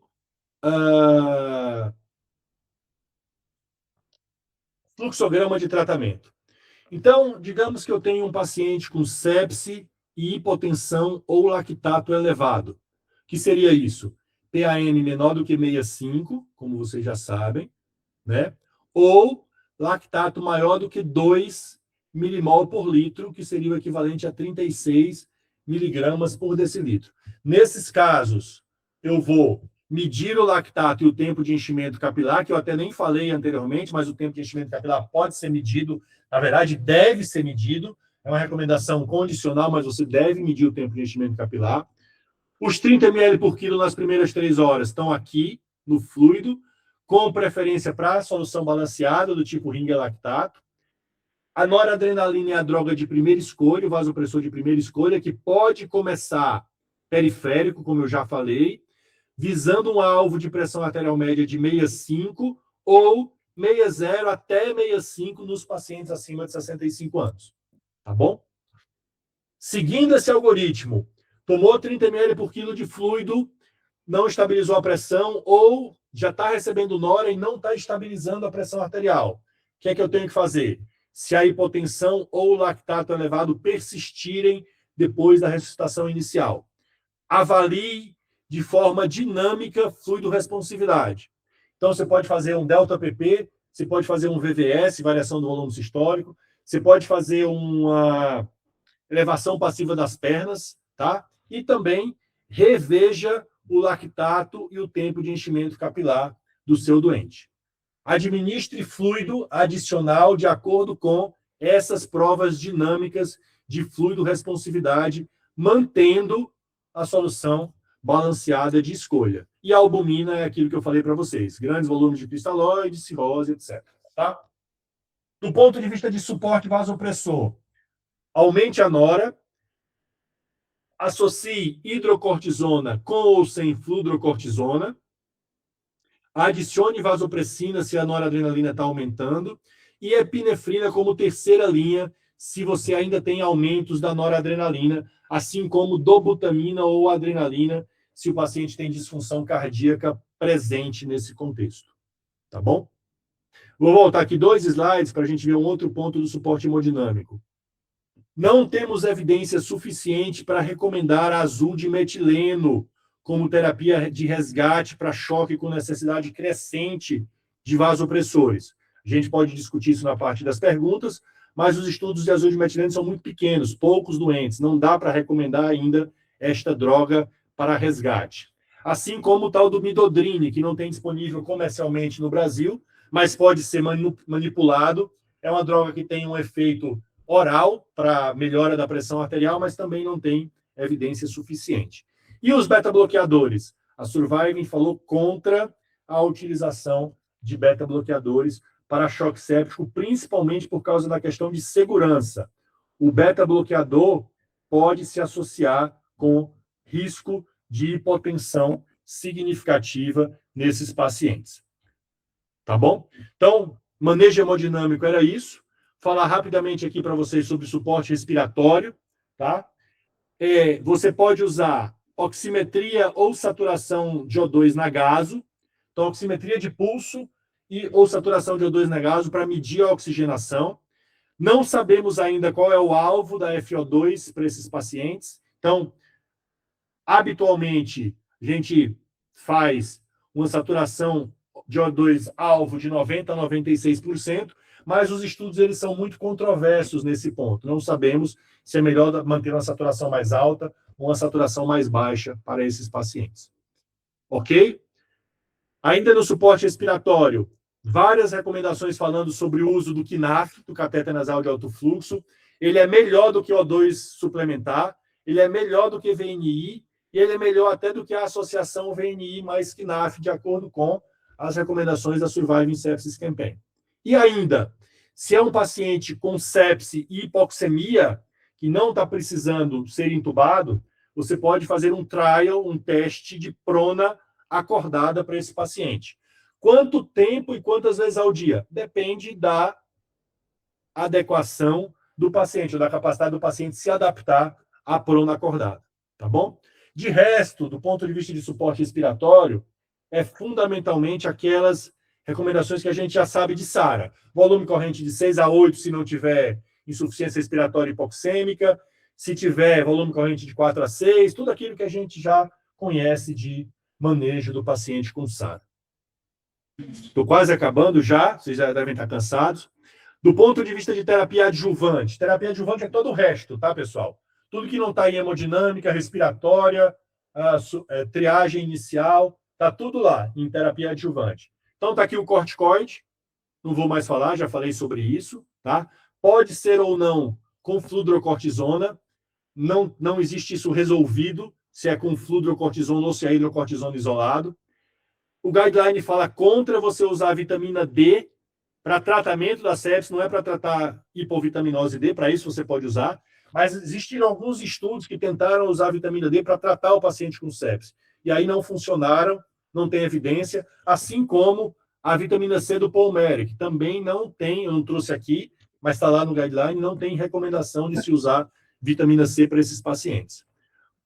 fluxograma de tratamento. Então, digamos que eu tenho um paciente com sepse e hipotensão ou lactato elevado. O que seria isso? PAN menor do que 65, como vocês já sabem, né? Ou lactato maior do que 2 milimol por litro, que seria o equivalente a 36 miligramas por decilitro. Nesses casos, eu vou medir o lactato e o tempo de enchimento capilar, que eu até nem falei anteriormente, mas o tempo de enchimento capilar pode ser medido, na verdade, deve ser medido. É uma recomendação condicional, mas você deve medir o tempo de enchimento capilar. Os 30 ml por quilo nas primeiras 3 horas estão aqui no fluido, com preferência para solução balanceada, do tipo ringa lactato. A noradrenalina é a droga de primeira escolha, o vasopressor de primeira escolha, que pode começar periférico, como eu já falei, visando um alvo de pressão arterial média de 65 ou 60 até 65 nos pacientes acima de 65 anos. Tá bom? Seguindo esse algoritmo, tomou 30 ml por quilo de fluido, não estabilizou a pressão ou já está recebendo nora e não está estabilizando a pressão arterial. O que é que eu tenho que fazer? Se a hipotensão ou o lactato elevado persistirem depois da ressuscitação inicial, avalie de forma dinâmica fluido-responsividade. Então, você pode fazer um delta-PP, você pode fazer um VVS, variação do volume sistólico, você pode fazer uma elevação passiva das pernas, tá? E também reveja o lactato e o tempo de enchimento capilar do seu doente. Administre fluido adicional de acordo com essas provas dinâmicas de fluido-responsividade, mantendo a solução balanceada de escolha. E a albumina é aquilo que eu falei para vocês, grandes volumes de cristalóide, cirrose, etc. Tá? Do ponto de vista de suporte vasopressor, aumente a nora, associe hidrocortisona com ou sem fludrocortisona, adicione vasopressina se a noradrenalina está aumentando e epinefrina como terceira linha se você ainda tem aumentos da noradrenalina, assim como dobutamina ou adrenalina se o paciente tem disfunção cardíaca presente nesse contexto. Tá bom? Vou voltar aqui 2 slides para a gente ver um outro ponto do suporte hemodinâmico. Não temos evidência suficiente para recomendar azul de metileno como terapia de resgate para choque com necessidade crescente de vasopressores. A gente pode discutir isso na parte das perguntas, mas os estudos de azul de metileno são muito pequenos, poucos doentes. Não dá para recomendar ainda esta droga para resgate. Assim como o tal do midodrine, que não tem disponível comercialmente no Brasil, mas pode ser manipulado. É uma droga que tem um efeito oral para melhora da pressão arterial, mas também não tem evidência suficiente. E os beta-bloqueadores? A Surviving falou contra a utilização de beta-bloqueadores para choque séptico, principalmente por causa da questão de segurança. O beta-bloqueador pode se associar com risco de hipotensão significativa nesses pacientes. Tá bom? Então, manejo hemodinâmico era isso. Falar rapidamente aqui para vocês sobre suporte respiratório, tá? Você pode usar oximetria ou saturação de O2 na gaso, então oximetria de pulso ou saturação de O2 na gaso para medir a oxigenação. Não sabemos ainda qual é o alvo da FO2 para esses pacientes, então, habitualmente, a gente faz uma saturação de O2 alvo de 90% a 96%, mas os estudos eles são muito controversos nesse ponto. Não sabemos se é melhor manter uma saturação mais alta ou uma saturação mais baixa para esses pacientes. Ok? Ainda no suporte respiratório, várias recomendações falando sobre o uso do KNAF, do cateter nasal de alto fluxo. Ele é melhor do que o O2 suplementar, ele é melhor do que VNI, e ele é melhor até do que a associação VNI mais KNAF, de acordo com as recomendações da Surviving Sepsis Campaign. E ainda, se é um paciente com sepse e hipoxemia, que não está precisando ser intubado, você pode fazer um trial, um teste de prona acordada para esse paciente. Quanto tempo e quantas vezes ao dia? Depende da adequação do paciente, ou da capacidade do paciente se adaptar à prona acordada, tá bom? De resto, do ponto de vista de suporte respiratório, é fundamentalmente aquelas recomendações que a gente já sabe de SARA. Volume corrente de 6 a 8, se não tiver insuficiência respiratória hipoxêmica, se tiver volume corrente de 4 a 6, tudo aquilo que a gente já conhece de manejo do paciente com SARA. Estou quase acabando já, vocês já devem estar cansados. Do ponto de vista de terapia adjuvante é todo o resto, tá, pessoal? Tudo que não está em hemodinâmica, respiratória, triagem inicial, está tudo lá em terapia adjuvante. Então, está aqui o corticoide, não vou mais falar, já falei sobre isso, tá? Pode ser ou não com fludrocortisona, não existe isso resolvido, se é com fludrocortisona ou se é hidrocortisona isolado. O guideline fala contra você usar a vitamina D para tratamento da sepsis, não é para tratar hipovitaminose D, para isso você pode usar, mas existiram alguns estudos que tentaram usar a vitamina D para tratar o paciente com sepsis, e aí não funcionaram, não tem evidência, assim como a vitamina C do Palmeric, também não tem, eu não trouxe aqui, mas está lá no guideline, não tem recomendação de se usar vitamina C para esses pacientes.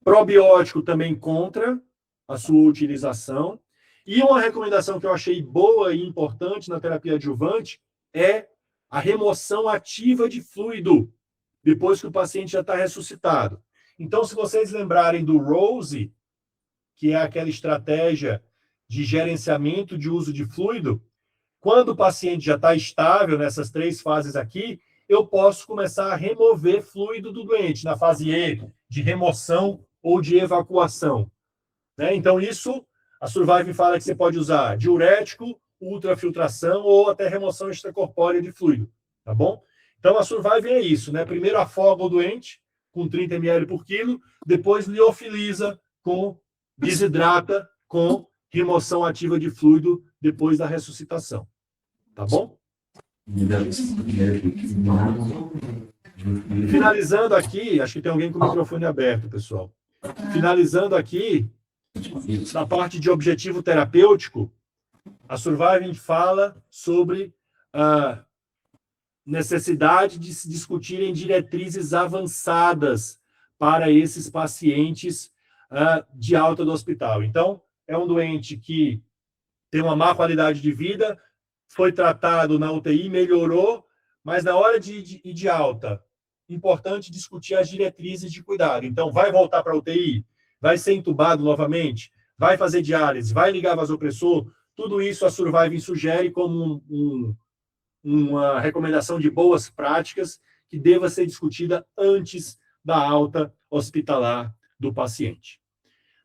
Probiótico também contra a sua utilização. E uma recomendação que eu achei boa e importante na terapia adjuvante é a remoção ativa de fluido, depois que o paciente já está ressuscitado. Então, se vocês lembrarem do ROSE, que é aquela estratégia de gerenciamento de uso de fluido, quando o paciente já está estável nessas 3 fases aqui, eu posso começar a remover fluido do doente, na fase E, de remoção ou de evacuação. Né? Então, isso, a Survive fala que você pode usar diurético, ultrafiltração ou até remoção extracorpórea de fluido, tá bom? Então, a Survive é isso, né? Primeiro afoga o doente com 30 ml por quilo, depois liofiliza desidrata com remoção ativa de fluido depois da ressuscitação. Tá bom? Finalizando aqui, acho que tem alguém com o microfone aberto, pessoal. Finalizando aqui, na parte de objetivo terapêutico, a Surviving fala sobre a necessidade de se discutirem diretrizes avançadas para esses pacientes de alta do hospital. Então, é um doente que tem uma má qualidade de vida, foi tratado na UTI, melhorou, mas na hora de ir de alta, importante discutir as diretrizes de cuidado. Então, vai voltar para a UTI? Vai ser entubado novamente? Vai fazer diálise? Vai ligar vasopressor? Tudo isso a Surviving sugere como uma recomendação de boas práticas que deva ser discutida antes da alta hospitalar do paciente.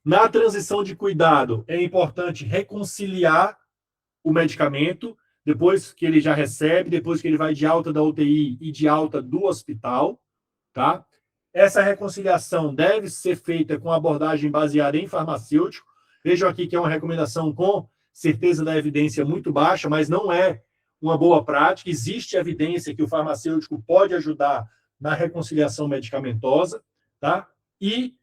Na transição de cuidado, é importante reconciliar o medicamento, depois que ele já recebe, depois que ele vai de alta da UTI e de alta do hospital, tá? Essa reconciliação deve ser feita com abordagem baseada em farmacêutico. Vejam aqui que é uma recomendação com certeza da evidência muito baixa, mas não é uma boa prática. Existe evidência que o farmacêutico pode ajudar na reconciliação medicamentosa, tá? E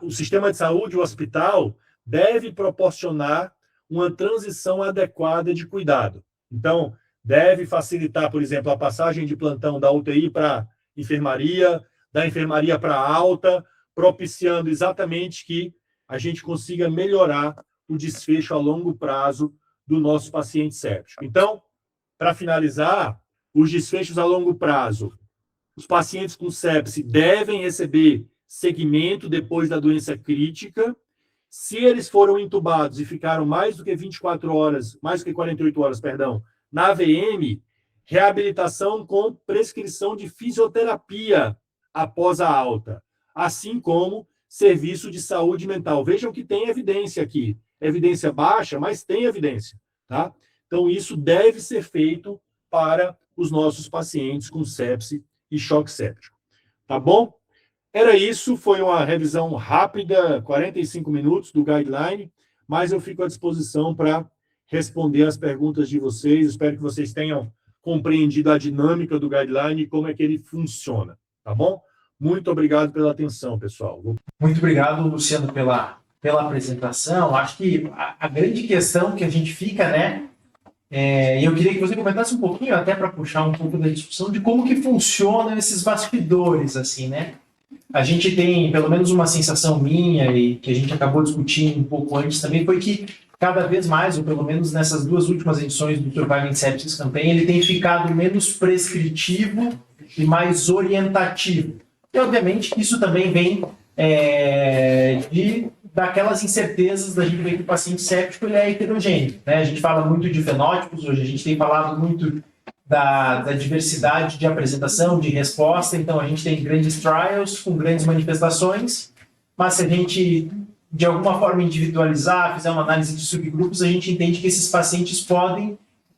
o sistema de saúde, o hospital, deve proporcionar uma transição adequada de cuidado. Então, deve facilitar, por exemplo, a passagem de plantão da UTI para enfermaria, da enfermaria para alta, propiciando exatamente que a gente consiga melhorar o desfecho a longo prazo do nosso paciente séptico. Então, para finalizar, os desfechos a longo prazo. Os pacientes com sepse devem receber segmento depois da doença crítica. Se eles foram entubados e ficaram mais do que 24 horas, mais do que 48 horas, perdão, na AVM, reabilitação com prescrição de fisioterapia após a alta, assim como serviço de saúde mental. Vejam que tem evidência aqui. Evidência baixa, mas tem evidência, tá? Então, isso deve ser feito para os nossos pacientes com sepse e choque séptico. Tá bom? Era isso, foi uma revisão rápida, 45 minutos do guideline, mas eu fico à disposição para responder as perguntas de vocês. Espero que vocês tenham compreendido a dinâmica do guideline e como é que ele funciona, tá bom? Muito obrigado pela atenção, pessoal. Muito obrigado, Luciano, pela apresentação. Acho que a grande questão que a gente fica, né? E eu queria que você comentasse um pouquinho, até para puxar um pouco da discussão, de como que funcionam esses bastidores, assim, né? A gente tem, pelo menos uma sensação minha, e que a gente acabou discutindo um pouco antes também, foi que cada vez mais, ou pelo menos nessas duas últimas edições do Surviving Sepsis Campaign, ele tem ficado menos prescritivo e mais orientativo. E, obviamente, isso também vem daquelas incertezas da gente ver que o paciente séptico ele é heterogêneo, né? A gente fala muito de fenótipos, hoje a gente tem falado muito da diversidade de apresentação, de resposta, então a gente tem grandes trials com grandes manifestações, mas se a gente, de alguma forma, individualizar, fizer uma análise de subgrupos, a gente entende que esses pacientes podem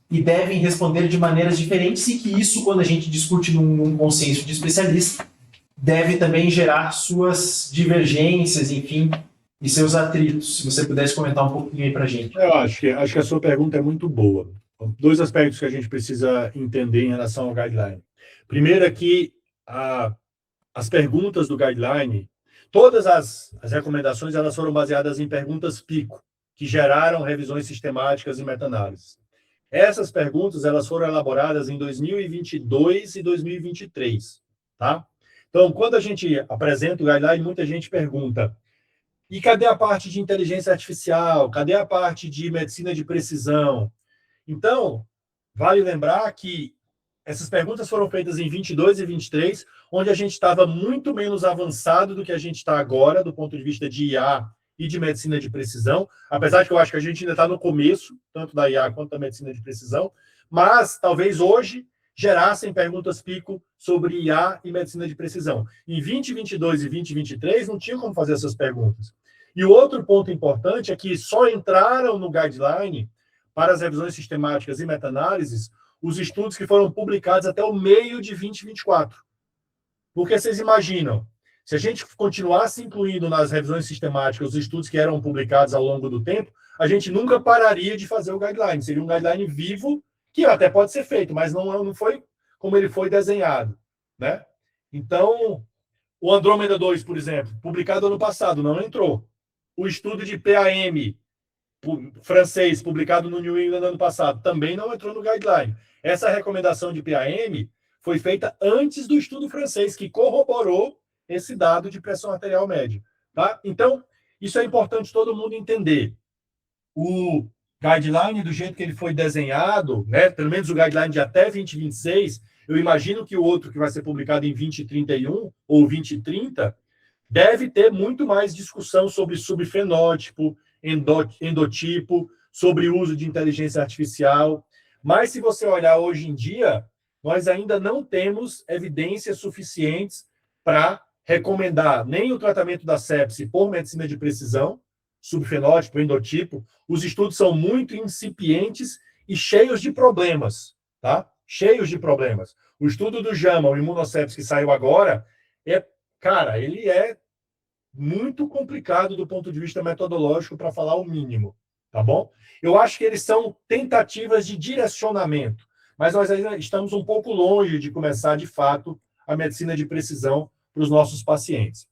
e devem responder de maneiras diferentes e que isso, quando a gente discute num consenso de especialista, deve também gerar suas divergências, enfim, e seus atritos. Se você pudesse comentar um pouquinho aí para a gente. Eu acho que a sua pergunta é muito boa. Dois aspectos que a gente precisa entender em relação ao guideline. Primeiro é que as perguntas do guideline, todas as recomendações, elas foram baseadas em perguntas PICO, que geraram revisões sistemáticas e meta-análises. Essas perguntas elas foram elaboradas em 2022 e 2023, tá? Então, quando a gente apresenta o guideline, muita gente pergunta: e cadê a parte de inteligência artificial? Cadê a parte de medicina de precisão? Então, vale lembrar que essas perguntas foram feitas em 22 e 23, onde a gente estava muito menos avançado do que a gente está agora, do ponto de vista de IA e de medicina de precisão, apesar de que eu acho que a gente ainda está no começo, tanto da IA quanto da medicina de precisão, mas talvez hoje gerassem perguntas pico sobre IA e medicina de precisão. Em 2022 e 2023 não tinha como fazer essas perguntas. E o outro ponto importante é que só entraram no guideline para as revisões sistemáticas e meta-análises os estudos que foram publicados até o meio de 2024. Porque vocês imaginam, se a gente continuasse incluindo nas revisões sistemáticas os estudos que eram publicados ao longo do tempo, a gente nunca pararia de fazer o guideline. Seria um guideline vivo, que até pode ser feito, mas não foi como ele foi desenhado, né? Então, o Andrômeda 2, por exemplo, publicado ano passado, não entrou. O estudo de PAM francês, publicado no New England ano passado, também não entrou no guideline. Essa recomendação de PAM foi feita antes do estudo francês, que corroborou esse dado de pressão arterial média. Tá? Então, isso é importante todo mundo entender. O guideline, do jeito que ele foi desenhado, né, pelo menos o guideline de até 2026, eu imagino que o outro que vai ser publicado em 2031 ou 2030 deve ter muito mais discussão sobre subfenótipo, endotipo, sobre uso de inteligência artificial. Mas se você olhar hoje em dia, nós ainda não temos evidências suficientes para recomendar nem o tratamento da sepse por medicina de precisão, subfenótipo, endotipo. Os estudos são muito incipientes e cheios de problemas, tá? Cheios de problemas. O estudo do JAMA, o imunosepsis que saiu agora, ele é muito complicado do ponto de vista metodológico, para falar o mínimo, tá bom? Eu acho que eles são tentativas de direcionamento, mas nós ainda estamos um pouco longe de começar, de fato, a medicina de precisão para os nossos pacientes.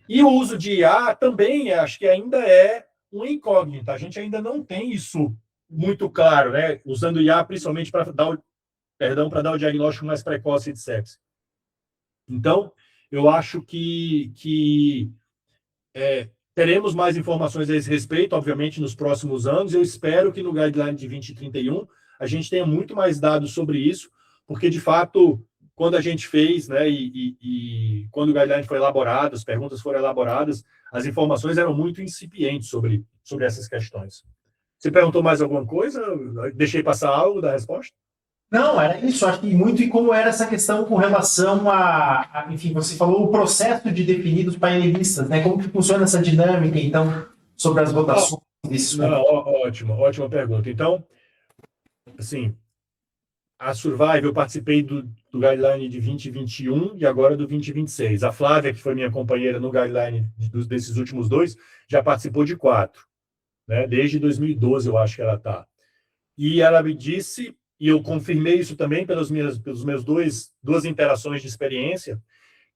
E o uso de IA também, acho que ainda é uma incógnita. A gente ainda não tem isso muito claro, né? Usando IA principalmente para dar o diagnóstico mais precoce de sepse. Então, eu acho que teremos mais informações a esse respeito, obviamente, nos próximos anos. Eu espero que no guideline de 2031 a gente tenha muito mais dados sobre isso, porque, de fato, quando a gente fez, né, e quando o guideline foi elaborado, as perguntas foram elaboradas, as informações eram muito incipientes sobre essas questões. Você perguntou mais alguma coisa? Deixei passar algo da resposta? Não, era isso. Acho que muito e como era essa questão com relação enfim, você falou o processo de definir os painelistas, né? Como que funciona essa dinâmica, então, sobre as votações desses ótima pergunta. Então, assim, a Survive, eu participei do guideline de 2021 e agora do 2026. A Flávia, que foi minha companheira no guideline desses últimos dois, já participou de 4, né? Desde 2012, eu acho que ela está. E ela me disse, e eu confirmei isso também pelos meus duas interações de experiência,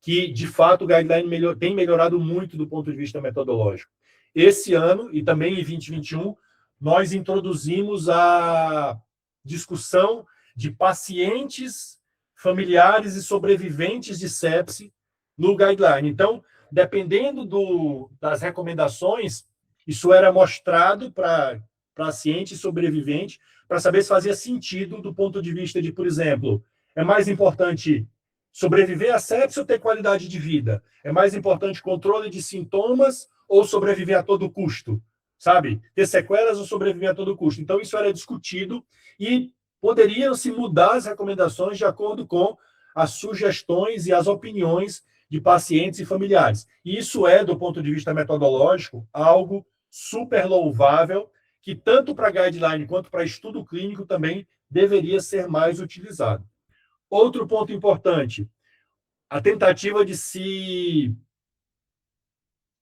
que, de fato, o guideline tem melhorado muito do ponto de vista metodológico. Esse ano, e também em 2021, nós introduzimos a discussão de pacientes, familiares e sobreviventes de sepse no guideline. Então, dependendo das recomendações, isso era mostrado para paciente sobrevivente, para saber se fazia sentido do ponto de vista de, por exemplo, é mais importante sobreviver à sepse ou ter qualidade de vida? É mais importante controle de sintomas ou sobreviver a todo custo? Sabe? Ter sequelas ou sobreviver a todo custo? Então, isso era discutido e poderiam se mudar as recomendações de acordo com as sugestões e as opiniões de pacientes e familiares. E isso é, do ponto de vista metodológico, algo super louvável, que tanto para guideline quanto para estudo clínico também deveria ser mais utilizado. Outro ponto importante, a tentativa de se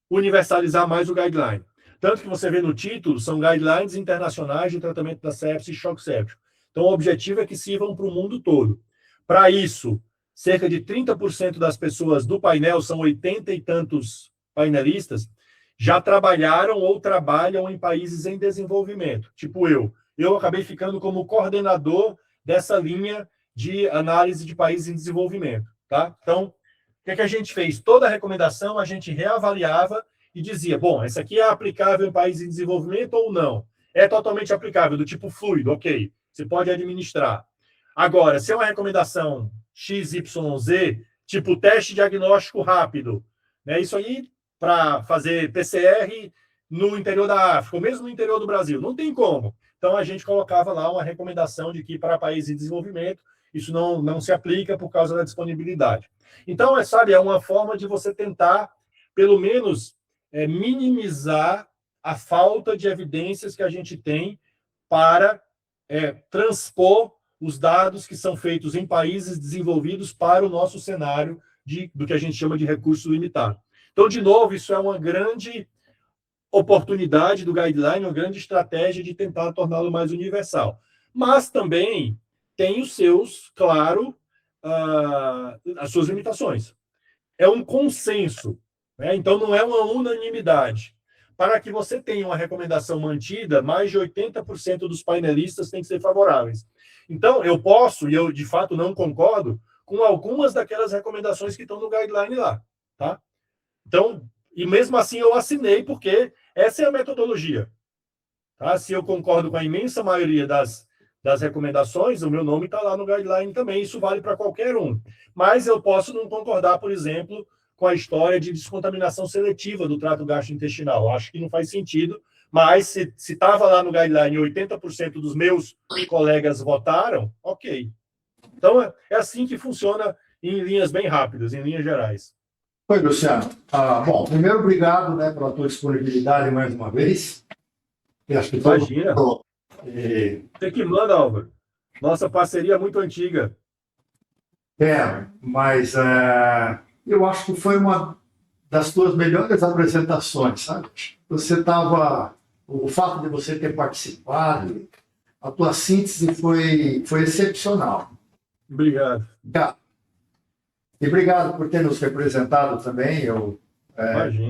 universalizar mais o guideline. Tanto que você vê no título, são guidelines internacionais de tratamento da sepse e choque séptico. Então, o objetivo é que sirvam para o mundo todo. Para isso, cerca de 30% das pessoas do painel, são 80 e tantos painelistas, já trabalharam ou trabalham em países em desenvolvimento. Tipo eu. Eu acabei ficando como coordenador dessa linha de análise de países em desenvolvimento. Tá? Então, o que a gente fez? Toda a recomendação a gente reavaliava e dizia, bom, essa aqui é aplicável em países em desenvolvimento ou não? É totalmente aplicável, do tipo fluido, ok. Você pode administrar. Agora, se é uma recomendação XYZ, tipo teste diagnóstico rápido, né? Isso aí para fazer PCR no interior da África, ou mesmo no interior do Brasil, não tem como. Então, a gente colocava lá uma recomendação de que para países em desenvolvimento, isso não se aplica por causa da disponibilidade. Então, sabe, é uma forma de você tentar, pelo menos, minimizar a falta de evidências que a gente tem para transpor os dados que são feitos em países desenvolvidos para o nosso cenário do que a gente chama de recurso limitado. Então, de novo, isso é uma grande oportunidade do guideline, uma grande estratégia de tentar torná-lo mais universal. Mas também tem os seus, claro, as suas limitações. É um consenso, né? Então não é uma unanimidade. Para que você tenha uma recomendação mantida, mais de 80% dos painelistas têm que ser favoráveis. Então, eu posso, e eu de fato não concordo, com algumas daquelas recomendações que estão no guideline lá. Tá? Então, e mesmo assim eu assinei, porque essa é a metodologia. Tá? Se eu concordo com a imensa maioria das recomendações, o meu nome está lá no guideline também, isso vale para qualquer um. Mas eu posso não concordar, por exemplo, com a história de descontaminação seletiva do trato gastrointestinal. Acho que não faz sentido, mas se estava lá no guideline e 80% dos meus colegas votaram, ok. Então, é assim que funciona em linhas bem rápidas, em linhas gerais. Oi, Luciano. Bom, primeiro, obrigado, né, pela tua disponibilidade mais uma vez. Eu acho que Imagina. Você que manda, Álvaro. Nossa parceria é muito antiga. Mas eu acho que foi uma das tuas melhores apresentações, sabe? O fato de você ter participado, a tua síntese foi excepcional. Obrigado. E obrigado por ter nos representado também. Eu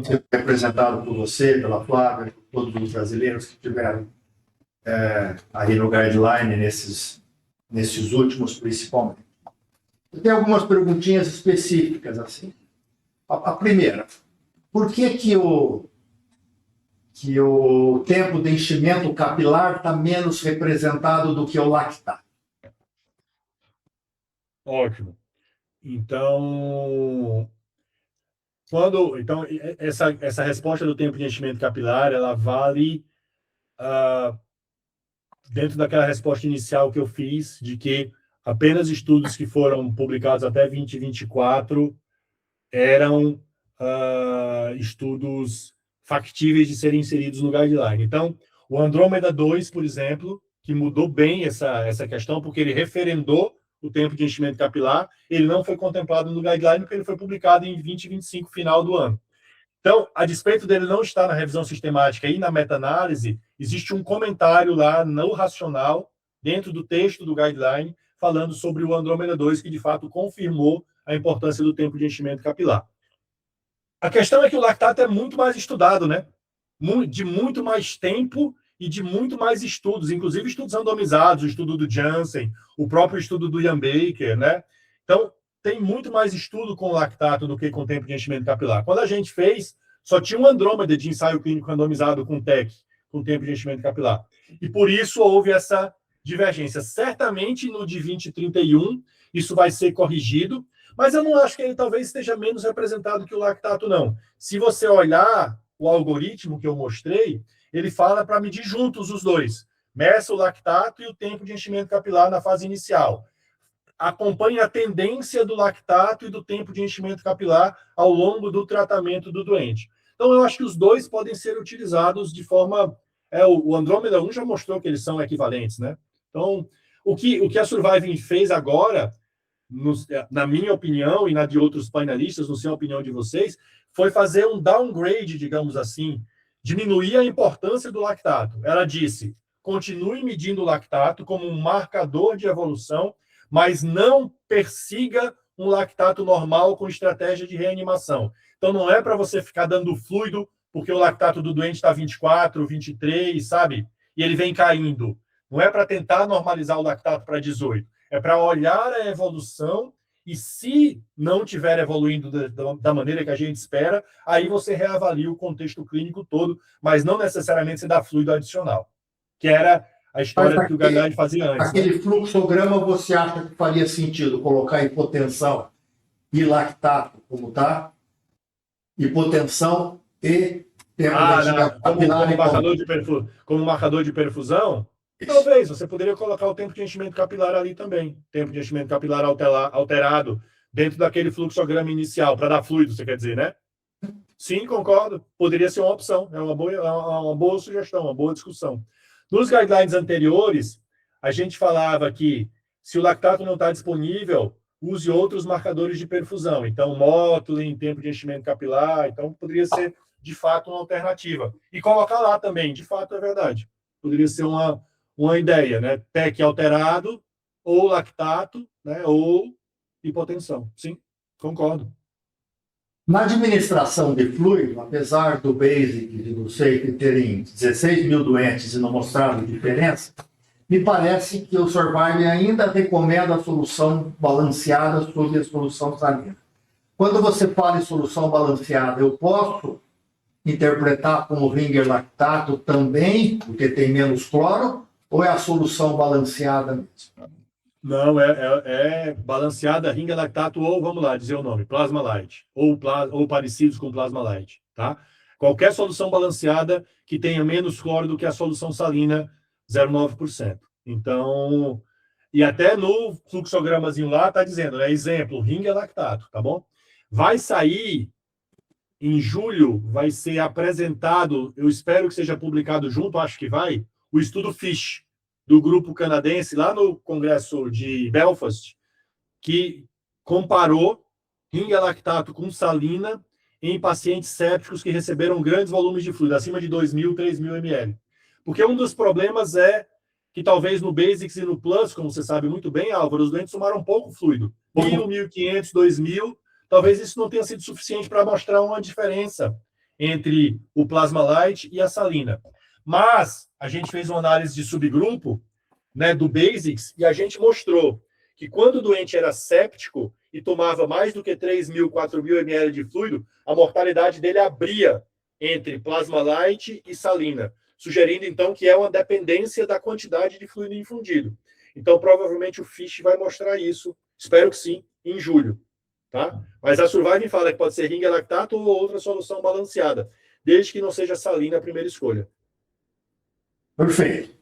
fui representado por você, pela Flávia, por todos os brasileiros que tiveram aí no guideline, nesses últimos, principalmente. Eu tenho algumas perguntinhas específicas, assim. A primeira, por que o tempo de enchimento capilar está menos representado do que o lactato? Ótimo. Então, essa resposta do tempo de enchimento capilar, ela vale dentro daquela resposta inicial que eu fiz, de que apenas estudos que foram publicados até 2024 eram estudos factíveis de serem inseridos no guideline. Então, o Andrômeda 2, por exemplo, que mudou bem essa questão, porque ele referendou o tempo de enchimento capilar, ele não foi contemplado no guideline, porque ele foi publicado em 2025, final do ano. Então, a despeito dele não estar na revisão sistemática e na meta-análise, existe um comentário lá no racional, dentro do texto do guideline, falando sobre o Andrômeda 2, que de fato confirmou a importância do tempo de enchimento capilar. A questão é que o lactato é muito mais estudado, né? De muito mais tempo e de muito mais estudos, inclusive estudos randomizados, o estudo do Janssen, o próprio estudo do Ian Baker, né? Então, tem muito mais estudo com lactato do que com tempo de enchimento capilar. Quando a gente fez, só tinha um Andrômeda de ensaio clínico randomizado com TEC, com tempo de enchimento capilar. E por isso houve essa divergência. Certamente no de 2031 isso vai ser corrigido, mas eu não acho que ele talvez esteja menos representado que o lactato, não. Se você olhar o algoritmo que eu mostrei, ele fala para medir juntos os dois. Meça o lactato e o tempo de enchimento capilar na fase inicial. Acompanhe a tendência do lactato e do tempo de enchimento capilar ao longo do tratamento do doente. Então, eu acho que os dois podem ser utilizados de forma... o Andrômeda 1 já mostrou que eles são equivalentes, né? Então, o que a Surviving fez agora, na minha opinião e na de outros painelistas, não sei a opinião de vocês, foi fazer um downgrade, digamos assim, diminuir a importância do lactato. Ela disse, continue medindo o lactato como um marcador de evolução, mas não persiga um lactato normal com estratégia de reanimação. Então, não é para você ficar dando fluido porque o lactato do doente está 24, 23, sabe? E ele vem caindo. Não é para tentar normalizar o lactato para 18. É para olhar a evolução e, se não estiver evoluindo da maneira que a gente espera, aí você reavalia o contexto clínico todo, mas não necessariamente você dá fluido adicional, que era a história que o Gagliardi fazia antes. Aquele fluxograma, você acha que faria sentido colocar hipotensão e lactato como está? Hipotensão e tempo como marcador de perfusão? Talvez, você poderia colocar o tempo de enchimento capilar ali também. Tempo de enchimento capilar alterado dentro daquele fluxograma inicial, para dar fluido, você quer dizer, né? Sim, concordo. Poderia ser uma opção. É uma boa sugestão, uma boa discussão. Nos guidelines anteriores, a gente falava que se o lactato não está disponível, use outros marcadores de perfusão. Então, Motley, tempo de enchimento capilar. Então, poderia ser, de fato, uma alternativa. E colocar lá também, de fato, é verdade. Poderia ser uma ideia, né? TEC alterado, ou lactato, né? Ou hipotensão. Sim, concordo. Na administração de fluido, apesar do BASIC e do SAFE terem 16 mil doentes e não mostrado diferença, me parece que o Surviving ainda recomenda a solução balanceada sobre a solução salina. Quando você fala em solução balanceada, eu posso interpretar como Ringer lactato também, porque tem menos cloro, ou é a solução balanceada mesmo? Não, é balanceada Ringer lactato ou, vamos lá, dizer o nome, Plasma Light, ou parecidos com Plasma Light, tá? Qualquer solução balanceada que tenha menos cloro do que a solução salina, 0,9%. Então, e até no fluxogramazinho lá está dizendo, né? Exemplo, Ringer lactato, tá bom? Vai sair em julho, vai ser apresentado, eu espero que seja publicado junto, acho que vai, o estudo FISH, do grupo canadense, lá no Congresso de Belfast, que comparou Ringer lactato com salina em pacientes sépticos que receberam grandes volumes de fluido, acima de 2.000, 3.000 ml. Porque um dos problemas é que talvez no Basics e no Plus, como você sabe muito bem, Álvaro, os doentes tomaram pouco fluido. 1.000, 1.500, 2.000, talvez isso não tenha sido suficiente para mostrar uma diferença entre o Plasma Light e a salina. Mas a gente fez uma análise de subgrupo, né, do Basics, e a gente mostrou que quando o doente era séptico e tomava mais do que 3.000, 4.000 ml de fluido, a mortalidade dele abria entre Plasma Light e salina, sugerindo, então, que é uma dependência da quantidade de fluido infundido. Então, provavelmente, o FISH vai mostrar isso, espero que sim, em julho. Tá? Mas a Surviving fala que pode ser Ringer lactato ou outra solução balanceada, desde que não seja salina a primeira escolha. Perfeito.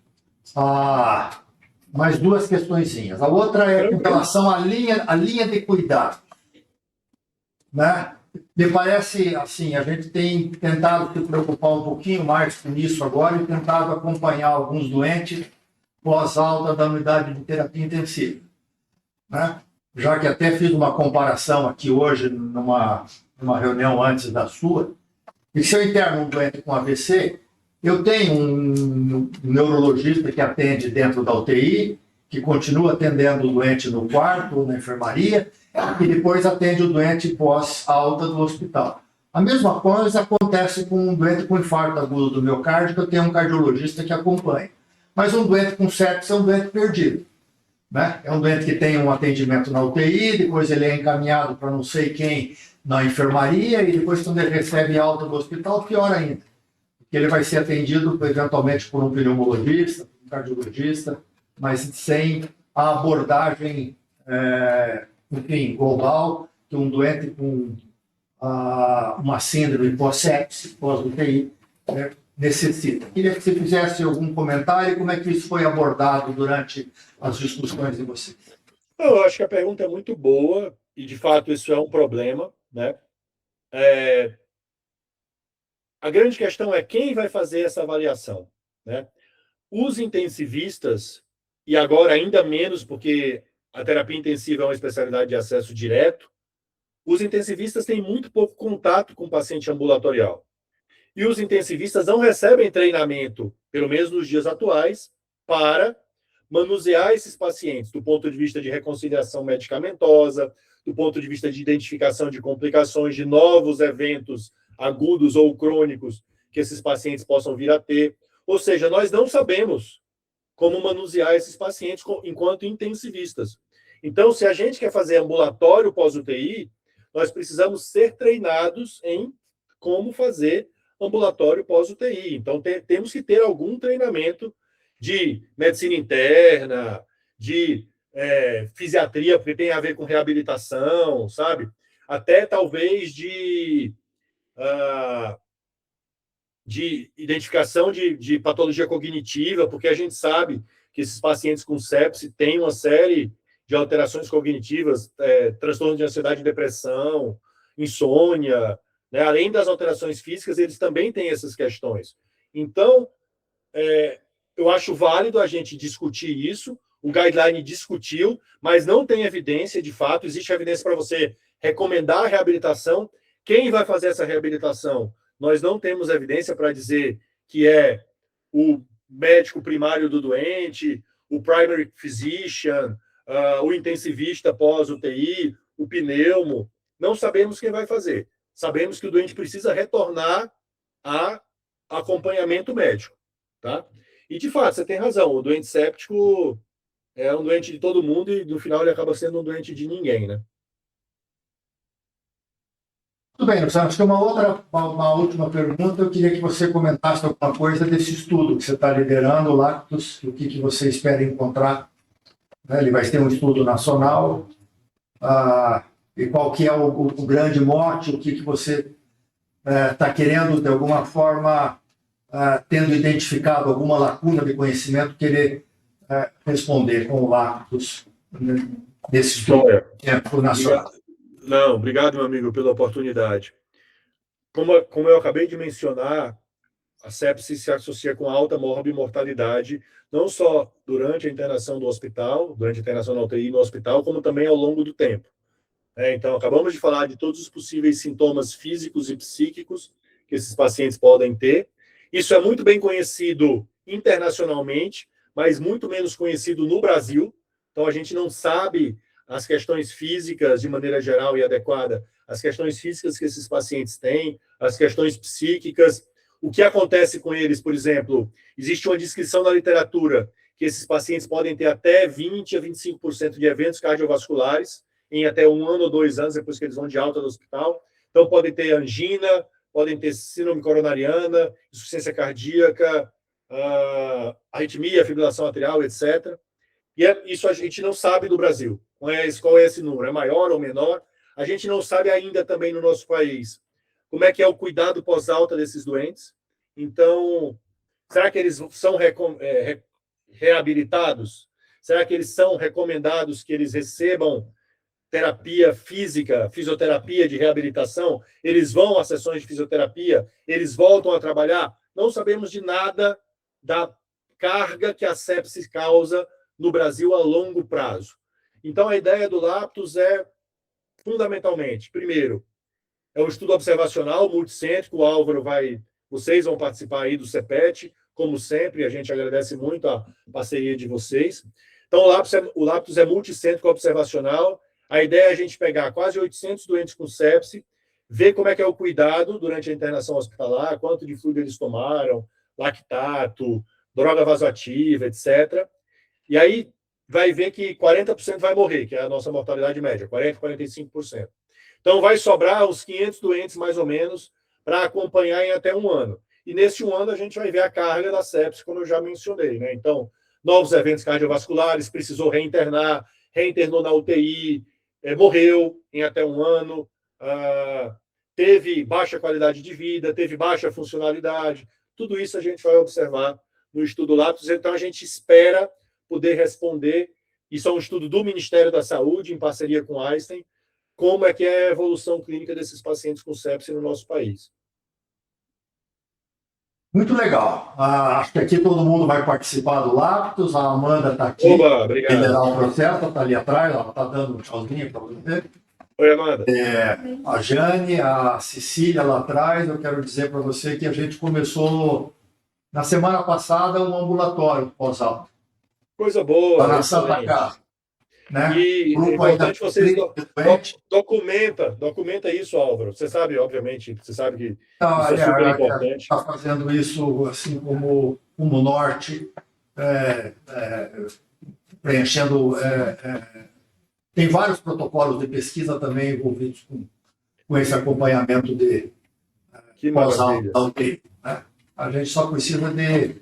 Mais duas questõezinhas. A outra é com relação à linha de cuidado. Né? Me parece, assim, a gente tem tentado se preocupar um pouquinho mais com isso agora e tentado acompanhar alguns doentes pós-alta da unidade de terapia intensiva. Né? Já que até fiz uma comparação aqui hoje, numa reunião antes da sua, e se eu interno um doente com AVC, eu tenho um neurologista que atende dentro da UTI, que continua atendendo o doente no quarto ou na enfermaria, e depois atende o doente pós-alta do hospital. A mesma coisa acontece com um doente com infarto agudo do miocárdio, que eu tenho um cardiologista que acompanha. Mas um doente com sepsis é um doente perdido, né? É um doente que tem um atendimento na UTI, depois ele é encaminhado para não sei quem na enfermaria, e depois, quando ele recebe alta do hospital, pior ainda. Porque ele vai ser atendido, eventualmente, por um pneumologista, um cardiologista, mas sem a abordagem, enfim, global, que um doente com uma síndrome pós-sepsis, pós-UTI, necessita. Queria que você fizesse algum comentário, como é que isso foi abordado durante as discussões de vocês. Eu acho que a pergunta é muito boa, e de fato isso é um problema, né? A grande questão é quem vai fazer essa avaliação, né? Os intensivistas, e agora ainda menos porque a terapia intensiva é uma especialidade de acesso direto, os intensivistas têm muito pouco contato com o paciente ambulatorial. E os intensivistas não recebem treinamento, pelo menos nos dias atuais, para manusear esses pacientes do ponto de vista de reconciliação medicamentosa, do ponto de vista de identificação de complicações, de novos eventos agudos ou crônicos que esses pacientes possam vir a ter. Ou seja, nós não sabemos como manusear esses pacientes enquanto intensivistas. Então, se a gente quer fazer ambulatório pós-UTI, nós precisamos ser treinados em como fazer ambulatório pós-UTI. Então, temos que ter algum treinamento de medicina interna, de fisiatria, porque tem a ver com reabilitação, sabe? Até talvez de identificação de patologia cognitiva, porque a gente sabe que esses pacientes com sepsis têm uma série de alterações cognitivas, transtorno de ansiedade e depressão, insônia, né? Além das alterações físicas, eles também têm essas questões. Então, eu acho válido a gente discutir isso. O guideline discutiu, mas não tem evidência, de fato. Existe evidência para você recomendar a reabilitação. Quem vai fazer essa reabilitação? Nós não temos evidência para dizer que é o médico primário do doente, o primary physician, o intensivista pós-UTI, o pneumo. Não sabemos quem vai fazer. Sabemos que o doente precisa retornar a acompanhamento médico, tá? E, de fato, você tem razão. O doente séptico é um doente de todo mundo e, no final, ele acaba sendo um doente de ninguém, né? Tudo bem, Luciano. Acho que uma última pergunta. Eu queria que você comentasse alguma coisa desse estudo que você está liderando, o Lactus, o que você espera encontrar. Ele vai ter um estudo nacional. E qual que é o grande mote, o que você está querendo, de alguma forma, tendo identificado alguma lacuna de conhecimento, querer responder com o Lactus nesse estudo nacional. Não, obrigado, meu amigo, pela oportunidade. Como eu acabei de mencionar, a sepsis se associa com alta morbimortalidade, não só durante a internação do hospital, durante a internação na UTI no hospital, como também ao longo do tempo. Então, acabamos de falar de todos os possíveis sintomas físicos e psíquicos que esses pacientes podem ter. Isso é muito bem conhecido internacionalmente, mas muito menos conhecido no Brasil. Então, a gente não sabe as questões físicas de maneira geral e adequada, as questões físicas que esses pacientes têm, as questões psíquicas, o que acontece com eles, por exemplo, existe uma descrição na literatura que esses pacientes podem ter até 20% a 25% de eventos cardiovasculares em até 1 ano ou 2 anos depois que eles vão de alta do hospital. Então, podem ter angina, podem ter síndrome coronariana, insuficiência cardíaca, arritmia, fibrilação atrial, etc. E isso a gente não sabe do Brasil. Qual é esse número? É maior ou menor? A gente não sabe ainda também no nosso país como é que é o cuidado pós-alta desses doentes. Então, será que eles são reabilitados? Será que eles são recomendados que eles recebam terapia física, fisioterapia de reabilitação? Eles vão às sessões de fisioterapia? Eles voltam a trabalhar? Não sabemos de nada da carga que a sepsis causa no Brasil a longo prazo. Então, a ideia do Lactus é, fundamentalmente, primeiro, é um estudo observacional, multicêntrico. O Álvaro vocês vão participar aí do CEPET, como sempre, a gente agradece muito a parceria de vocês. Então, o Lactus é multicêntrico observacional. A ideia é a gente pegar quase 800 doentes com sepse, ver como é que é o cuidado durante a internação hospitalar, quanto de fluido eles tomaram, lactato, droga vasoativa, etc. E aí vai ver que 40% vai morrer, que é a nossa mortalidade média, 40%, 45%. Então vai sobrar uns 500 doentes, mais ou menos, para acompanhar em até um ano. E nesse um ano a gente vai ver a carga da sepse, como eu já mencionei, né? Então, novos eventos cardiovasculares, precisou reinternar, reinternou na UTI, morreu em até um ano, teve baixa qualidade de vida, teve baixa funcionalidade. Tudo isso a gente vai observar no estudo Lápis. Então, a gente espera poder responder. Isso é um estudo do Ministério da Saúde, em parceria com Einstein, como é que é a evolução clínica desses pacientes com sepse no nosso país. Muito legal. Acho que aqui todo mundo vai participar do Lápis. A Amanda está aqui. Oba, obrigado. Liderar o processo, está ali atrás, ela está dando um tchauzinho para você. Oi, Amanda. A Jane, a Cecília lá atrás, eu quero dizer para você que a gente começou na semana passada um ambulatório pós-alta. Coisa boa. Na Santa Casa. Né? E é importante vocês documenta isso, Álvaro. Você sabe, obviamente, você sabe que isso é super importante. Está fazendo isso assim como norte, preenchendo. Tem vários protocolos de pesquisa também envolvidos com esse acompanhamento de pós-alta. Né? A gente só precisa de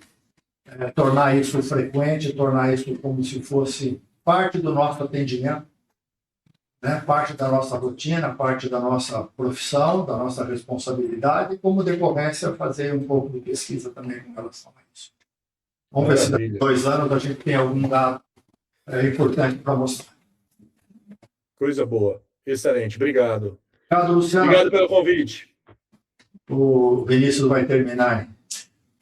tornar isso frequente, tornar isso como se fosse parte do nosso atendimento, né? Parte da nossa rotina, parte da nossa profissão, da nossa responsabilidade, e como decorrência fazer um pouco de pesquisa também com relação a isso. Vamos ver se daqui a 2 anos a gente tem algum dado importante para mostrar. Coisa boa. Excelente. Obrigado. Obrigado, Luciano. Obrigado pelo convite. O Vinícius vai terminar.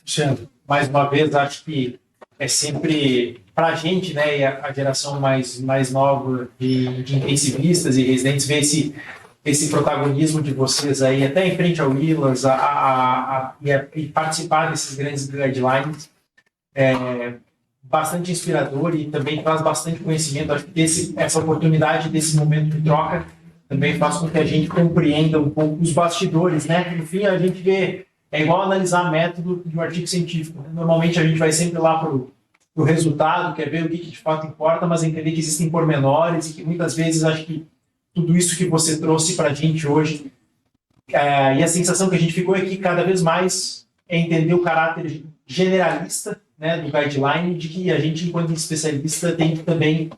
Luciano, mais uma vez, acho que é sempre, para a gente, né, e a geração mais nova de intensivistas e residentes, ver esse protagonismo de vocês aí, até em frente ao Willas, e participar desses grandes guidelines, bastante inspirador e também traz bastante conhecimento. Acho que essa oportunidade desse momento de troca também faz com que a gente compreenda um pouco os bastidores, né? No fim, a gente vê, é igual analisar método de um artigo científico, né? Normalmente a gente vai sempre lá para o resultado, quer ver o que de fato importa, mas entender que existem pormenores e que muitas vezes acho que tudo isso que você trouxe para a gente hoje, e a sensação que a gente ficou é que cada vez mais é entender o caráter generalista, né, do guideline, de que a gente, enquanto especialista, tem que também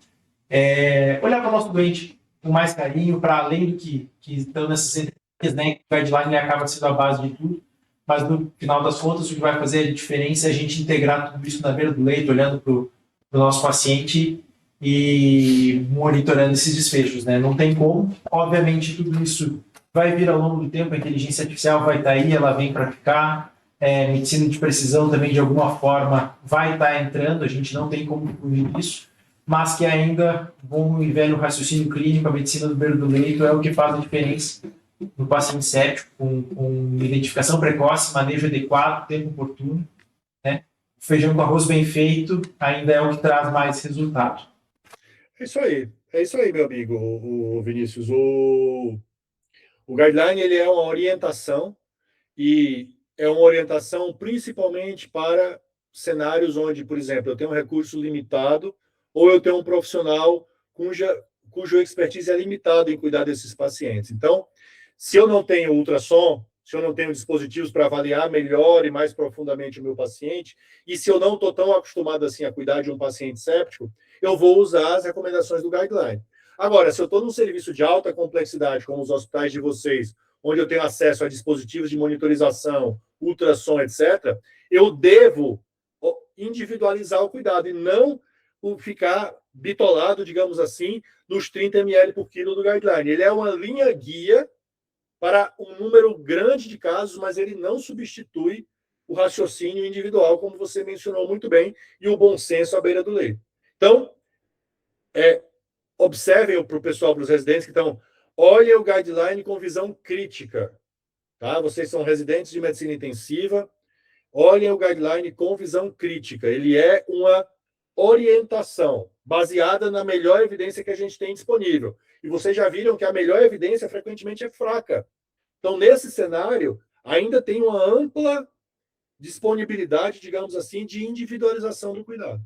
olhar para o nosso doente com mais carinho, para além do que estão nessas entrevistas, né, o guideline acaba sendo a base de tudo, mas no final das contas o que vai fazer a diferença é a gente integrar tudo isso na beira do leito, olhando para o nosso paciente e monitorando esses desfechos, né? Não tem como, obviamente tudo isso vai vir ao longo do tempo, a inteligência artificial vai estar aí, ela vem para ficar, medicina de precisão também de alguma forma vai estar entrando, a gente não tem como fugir disso, mas que ainda bom e velho raciocínio clínico, a medicina do beira do leito é o que faz a diferença no paciente séptico, com identificação precoce, manejo adequado, tempo oportuno, né? O feijão com arroz bem feito ainda é o que traz mais resultado. É isso aí, meu amigo, o Vinícius. O guideline ele é uma orientação e é uma orientação principalmente para cenários onde, por exemplo, eu tenho um recurso limitado ou eu tenho um profissional cujo expertise é limitado em cuidar desses pacientes. Então, se eu não tenho ultrassom, se eu não tenho dispositivos para avaliar melhor e mais profundamente o meu paciente, e se eu não estou tão acostumado assim a cuidar de um paciente séptico, eu vou usar as recomendações do guideline. Agora, se eu estou num serviço de alta complexidade, como os hospitais de vocês, onde eu tenho acesso a dispositivos de monitorização, ultrassom, etc., eu devo individualizar o cuidado e não ficar bitolado, digamos assim, nos 30 ml por quilo do guideline. Ele é uma linha guia para um número grande de casos, mas ele não substitui o raciocínio individual, como você mencionou muito bem, e o bom senso à beira do leito. Então, observem para o pessoal, para os residentes que estão, olhem o guideline com visão crítica. Tá? Vocês são residentes de medicina intensiva, olhem o guideline com visão crítica. Ele é uma orientação baseada na melhor evidência que a gente tem disponível. e vocês já viram que a melhor evidência frequentemente é fraca. Então, nesse cenário, ainda tem uma ampla disponibilidade, digamos assim, de individualização do cuidado.